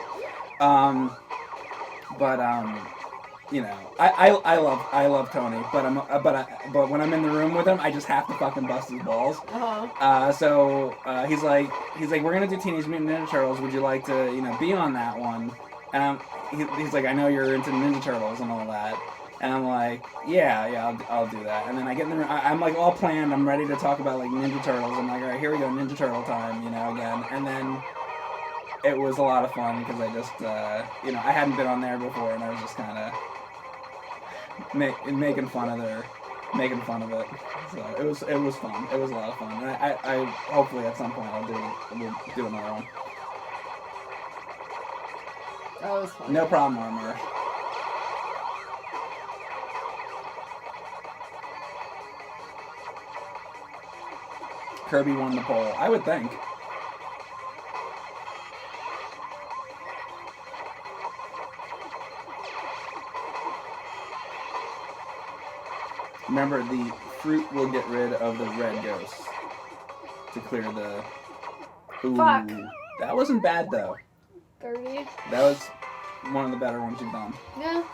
B: You know, I love Tony, but when I'm in the room with him, I just have to fucking bust his balls. So he's like, we're gonna do Teenage Mutant Ninja Turtles. Would you like to, be on that one? And he's like, I know you're into Ninja Turtles and all that. And I'm like, yeah, I'll do that. And then I get in the room, I'm like all planned, I'm ready to talk about like Ninja Turtles. I'm like, all right, here we go, Ninja Turtle time, again. And then it was a lot of fun because I just, I hadn't been on there before, and I was just kind of making fun of it. So it was fun. It was a lot of fun. And I hopefully at some point we'll do another one.
A: That was fun.
B: No problem, Armor. Kirby won the poll. I would think. Remember, the fruit will get rid of the red ghosts to clear the... Ooh,
A: Fuck.
B: That wasn't bad, though.
A: 30.
B: That was one of the better ones you've done.
A: Yeah.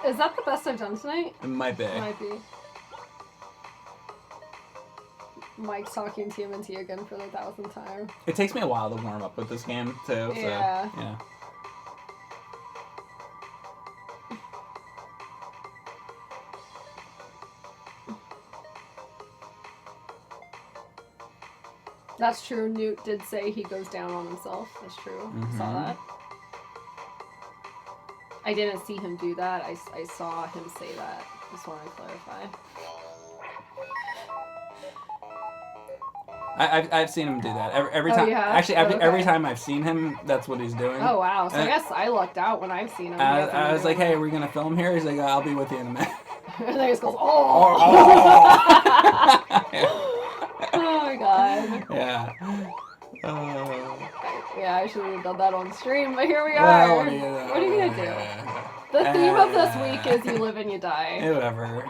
A: Is that the best I've done tonight?
C: It might be.
A: It might be. Mike's talking TMNT again for the 1,000th time.
C: It takes me a while to warm up with this game, too.
A: Yeah.
C: So, yeah.
A: That's true. Newt did say he goes down on himself. That's true.
C: Mm-hmm.
A: Saw that. I didn't see him do that. I saw him say that. Just want to clarify.
C: I've seen him do that every time.
A: Yeah?
C: Actually, every time I've seen him, that's what he's doing.
A: Oh wow! So I guess I lucked out when I've seen him.
C: I was like, "Hey, are we gonna film here?" He's like, "I'll be with you in a minute."
A: And then he just goes, "Oh!" Oh my god.
C: Yeah.
A: Yeah, I should have done that on stream, but here we are.
C: Well,
A: what are you gonna do? The theme of this week is you live and you die.
C: Whatever.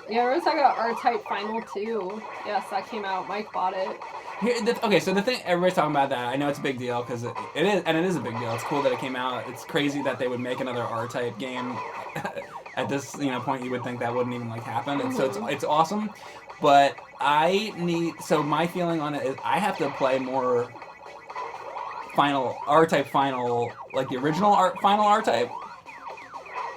A: Yeah, we're talking about R-Type Final 2. Yes, that came out. Mike bought it.
C: Okay, so the thing, everybody's talking about that. I know it's a big deal because it is a big deal. It's cool that it came out. It's crazy that they would make another R-Type game. At this point, you would think that wouldn't even happen. And so it's awesome. But my feeling on it is I have to play more R-Type Final, like the original Final R-Type.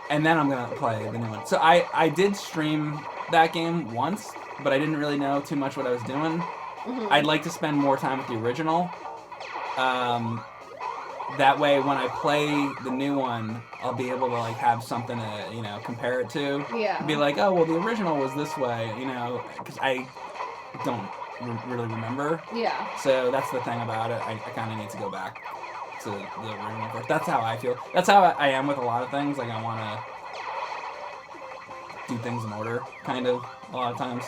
C: And then I'm going to play the new one. So I did stream that game once, but I didn't really know too much what I was doing. Mm-hmm. I'd like to spend more time with the original. That way, when I play the new one, I'll be able to have something to compare it to.
A: Yeah.
C: Be like, oh well, the original was this way, because I don't really remember.
A: Yeah.
C: So that's the thing about it. I kind of need to go back to the original first. That's how I feel. That's how I am with a lot of things. I want to do things in order, kind of, a lot of times.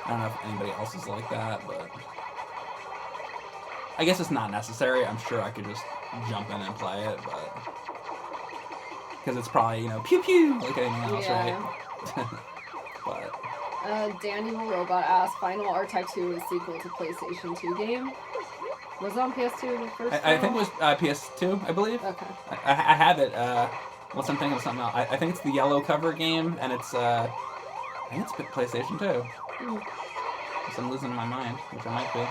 C: I don't know if anybody else is like that, but I guess it's not necessary. I'm sure I could just jump in and play it, but because it's probably, pew pew like anything else, right? But
A: Daniel Robot asked, Final Art Type 2 is sequel to PlayStation 2 game. Was it on PS2 the first
C: I think it was PS2, I believe.
A: Okay.
C: I have it. Unless I'm thinking of something else. I think it's the yellow cover game, and it's I think it's PlayStation 2. Unless I'm losing my mind, which I might be.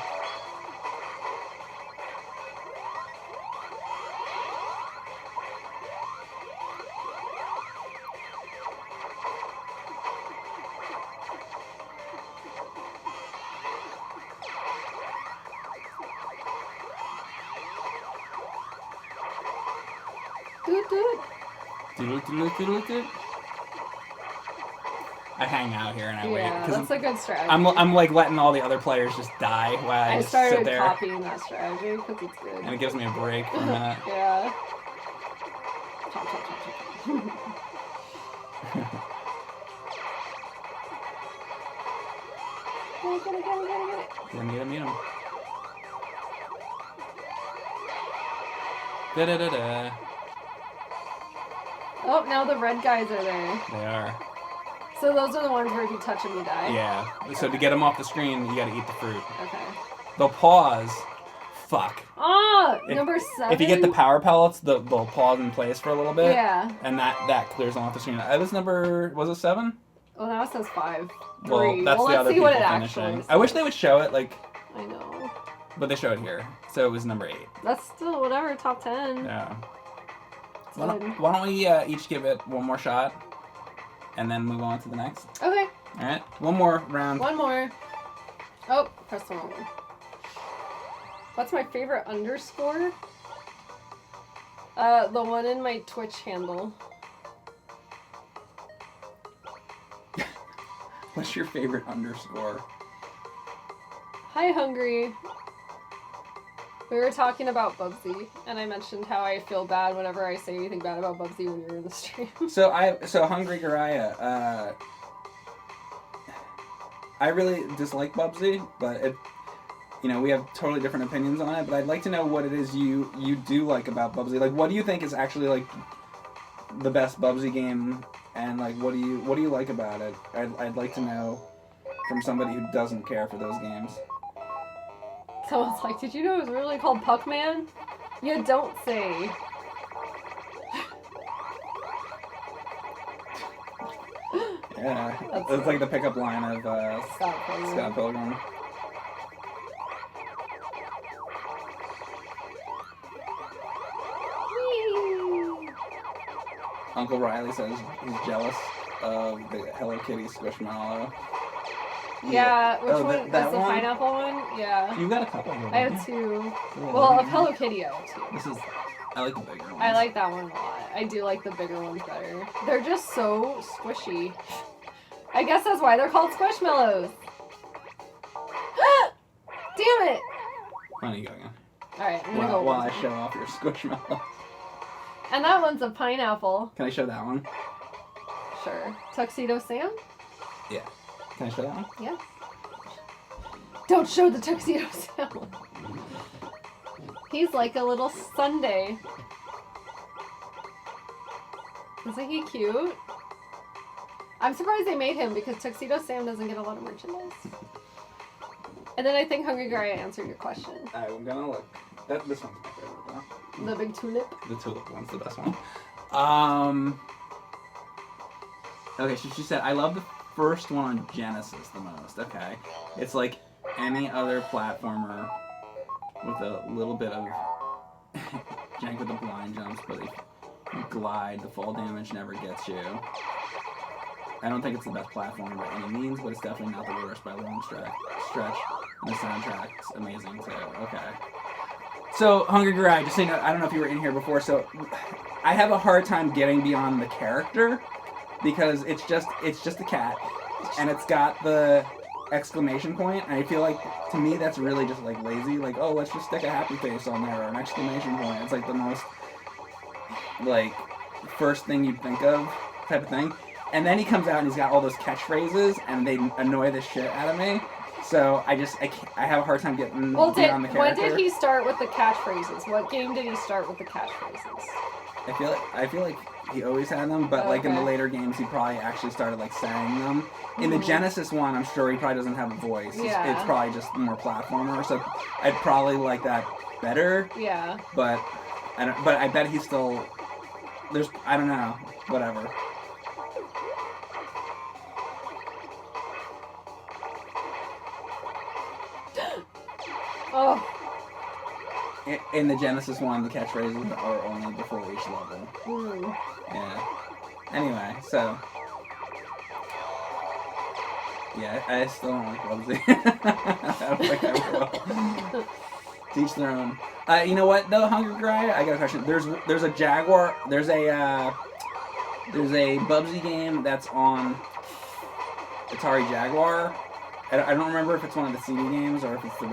C: I hang out here and I wait.
A: Yeah, that's a good strategy.
C: I'm like letting all the other players just die while I just sit
A: started
C: there.
A: copying that strategy because it's good.
C: And it gives me a break for a minute.
A: Yeah. Chop, chop, chop, chop, chop. Get it.
C: Yeah, meet him. Da-da-da-da.
A: Oh, now the red guys are there.
C: They are.
A: So those are the ones where if you touch them, you die?
C: Yeah. So to get them off the screen, you gotta eat the fruit.
A: Okay.
C: They'll pause. Fuck.
A: Oh, number 7?
C: If you get the power pellets, they'll pause in place for a little bit.
A: Yeah.
C: And that clears them off the screen. Was it 7?
A: Well, now it says 5. 3.
C: Well, that's the
A: let's
C: other
A: see
C: people
A: what it
C: finishing.
A: actually
C: I wish they would show it, like,
A: I know.
C: but they show it here. So it was number 8.
A: That's still whatever, top 10.
C: Yeah.
A: It's
C: Why
A: good.
C: don't we each give it one more shot, and then move on to the next?
A: Okay.
C: All right. One more round.
A: One more. Oh, press the wrong one. What's my favorite underscore? The one in my Twitch handle.
B: What's your favorite underscore?
A: Hi, Hungry. We were talking about Bubsy, and I mentioned how I feel bad whenever I say anything bad about Bubsy when you're in the stream.
B: So Hungry Garaya, I really dislike Bubsy, but we have totally different opinions on it. But I'd like to know what it is you do like about Bubsy. Like, what do you think is actually like the best Bubsy game, and like what do you like about it? I'd like to know from somebody who doesn't care for those games.
A: Someone's like, did you know it was really called Pac-Man? You don't say.
B: Yeah, it's like the pickup line of Scott Pilgrim. Uncle Riley says he's jealous of the Hello Kitty Squishmallow.
A: Yeah, which one?
B: That
A: That's the
B: one?
A: pineapple one? Yeah.
B: You've got a couple of them.
A: I have 2. Well, of Hello Kitty, I have 2.
B: I like the bigger ones.
A: I like that one a lot. I do like the bigger ones better. They're just so squishy. I guess that's why they're called Squishmallows. Damn it!
B: Why don't you go again?
A: Alright, I'm gonna go.
B: While I show off your Squishmallow.
A: And that one's a pineapple.
B: Can I show that one?
A: Sure. Tuxedo Sam?
B: Yeah. Can I show that one?
A: Yeah. Don't show the Tuxedo Sam. He's like a little sundae. Isn't he cute? I'm surprised they made him because Tuxedo Sam doesn't get a lot of merchandise. And then I think Hungry Guy answered your question.
B: I'm gonna look. This one's my favorite though.
A: The big tulip.
B: The tulip one's the best one. Okay, she said, I love the first one on Genesis the most. Okay. It's like any other platformer with a little bit of jank with the blind jumps, but if you glide, the fall damage never gets you. I don't think it's the best platformer by any means, but it's definitely not the worst by a long stretch. And the soundtrack's amazing too. Okay. So, Hungry Guy, just so you know, I don't know if you were in here before, so I have a hard time getting beyond the character because it's just a cat, and it's got the exclamation point, and I feel like, to me, that's really just, like, lazy. Like, oh, let's just stick a happy face on there, or an exclamation point. It's, like, the most, like, first thing you'd think of type of thing. And then he comes out and he's got all those catchphrases, and they annoy the shit out of me. So I have a hard time getting on the character.
A: When did he start with the catchphrases? What game did he start with the catchphrases?
B: I feel like he always had them, but like in the later games, he probably actually started like saying them. In the Genesis one, I'm sure he probably doesn't have a voice.
A: Yeah.
B: It's probably just more platformer. So I'd probably like that better.
A: Yeah.
B: But I bet he's still. I don't know. Whatever.
A: Oh.
B: In the Genesis one, the catchphrases are only before each level.
A: Mm.
B: Yeah. Anyway, so. Yeah, I still don't like Bubsy. I don't think I will. Teach their own. You know what though, Hunger Cry? I got a question. There's a Jaguar. There's a Bubsy game that's on Atari Jaguar. I don't remember if it's one of the CD games or if it's the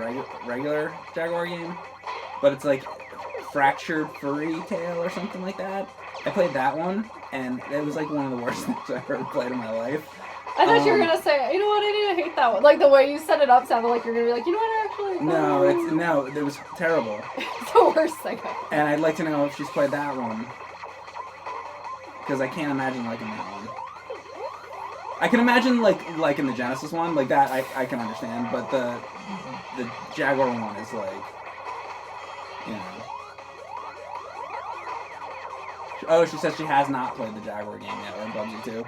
B: regular Jaguar game, but it's like Fractured Furry Tale or something like that. I played that one, and it was like one of the worst things I've ever played in my life.
A: I thought you were gonna say, you know what, I didn't hate that one. Like the way you set it up sounded like you're gonna be like, you know what, actually.
B: It was terrible.
A: It's the worst thing ever.
B: And I'd like to know if she's played that one, because I can't imagine liking that one. I can imagine like in the Genesis one, like that I can understand, but the Jaguar one is like, you know. Oh, she says she has not played the Jaguar game yet, or Bubsy 2.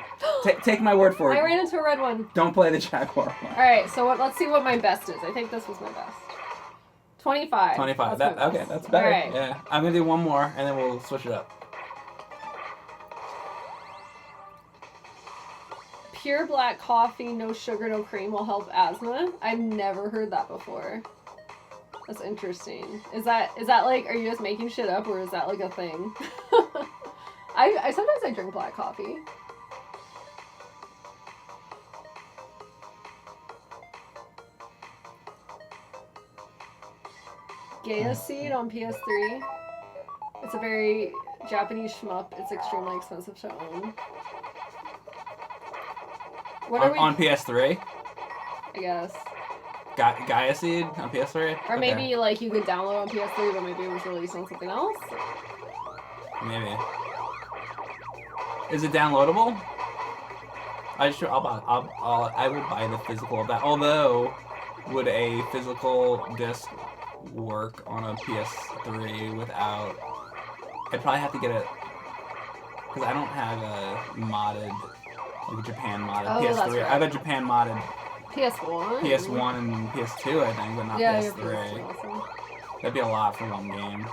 B: Take my word for it.
A: I ran into a red one.
B: Don't play the Jaguar one.
A: Alright, so let's see what my best is. I think this was my best. 25.
C: 25. Okay, that's better.
A: Right.
C: Yeah. I'm gonna do one more, and then we'll switch it up.
A: Pure black coffee, no sugar, no cream will help asthma. I've never heard that before. That's interesting. Is that like, are you just making shit up, or is that like a thing? I sometimes drink black coffee. Gaia Seed on PS3. It's a very Japanese shmup. It's extremely expensive to own. What are we?
C: On PS3?
A: I guess.
C: Gaia Seed on PS3?
A: Or maybe like you could download on PS3, but maybe it was released on something else.
C: Maybe. Is it downloadable? I will buy the physical of that. Although, would a physical disc work on a PS3 without? I'd probably have to get it because I don't have a modded, like a Japan modded PS3.
A: That's right.
C: I have a Japan modded
A: PS1.
C: PS1 and PS2, I think, but not PS3.
A: PS2 also.
C: That'd be a lot for one game.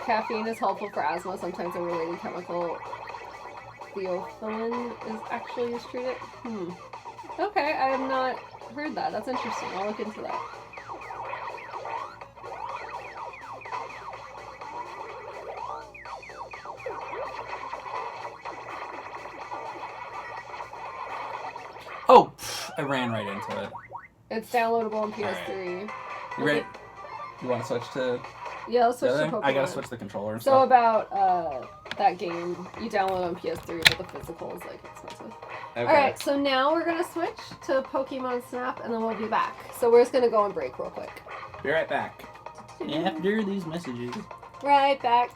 A: Caffeine is helpful for asthma. Sometimes a related chemical, theophylline, is actually used to treat it. Okay, I have not heard that. That's interesting. I'll look into that.
C: Oh, I ran right into it.
A: It's downloadable on PS3.
C: You ready? You want to switch to?
A: Yeah, let's switch
C: the
A: to
C: other?
A: Pokemon.
C: I gotta switch the controller. And
A: So
C: stuff.
A: about that game, you download on PS3, but the physical is like expensive.
C: Okay.
A: Alright, so now we're gonna switch to Pokemon Snap, and then we'll be back. So we're just gonna go on break real quick.
B: Be right back. After these messages.
A: Right back.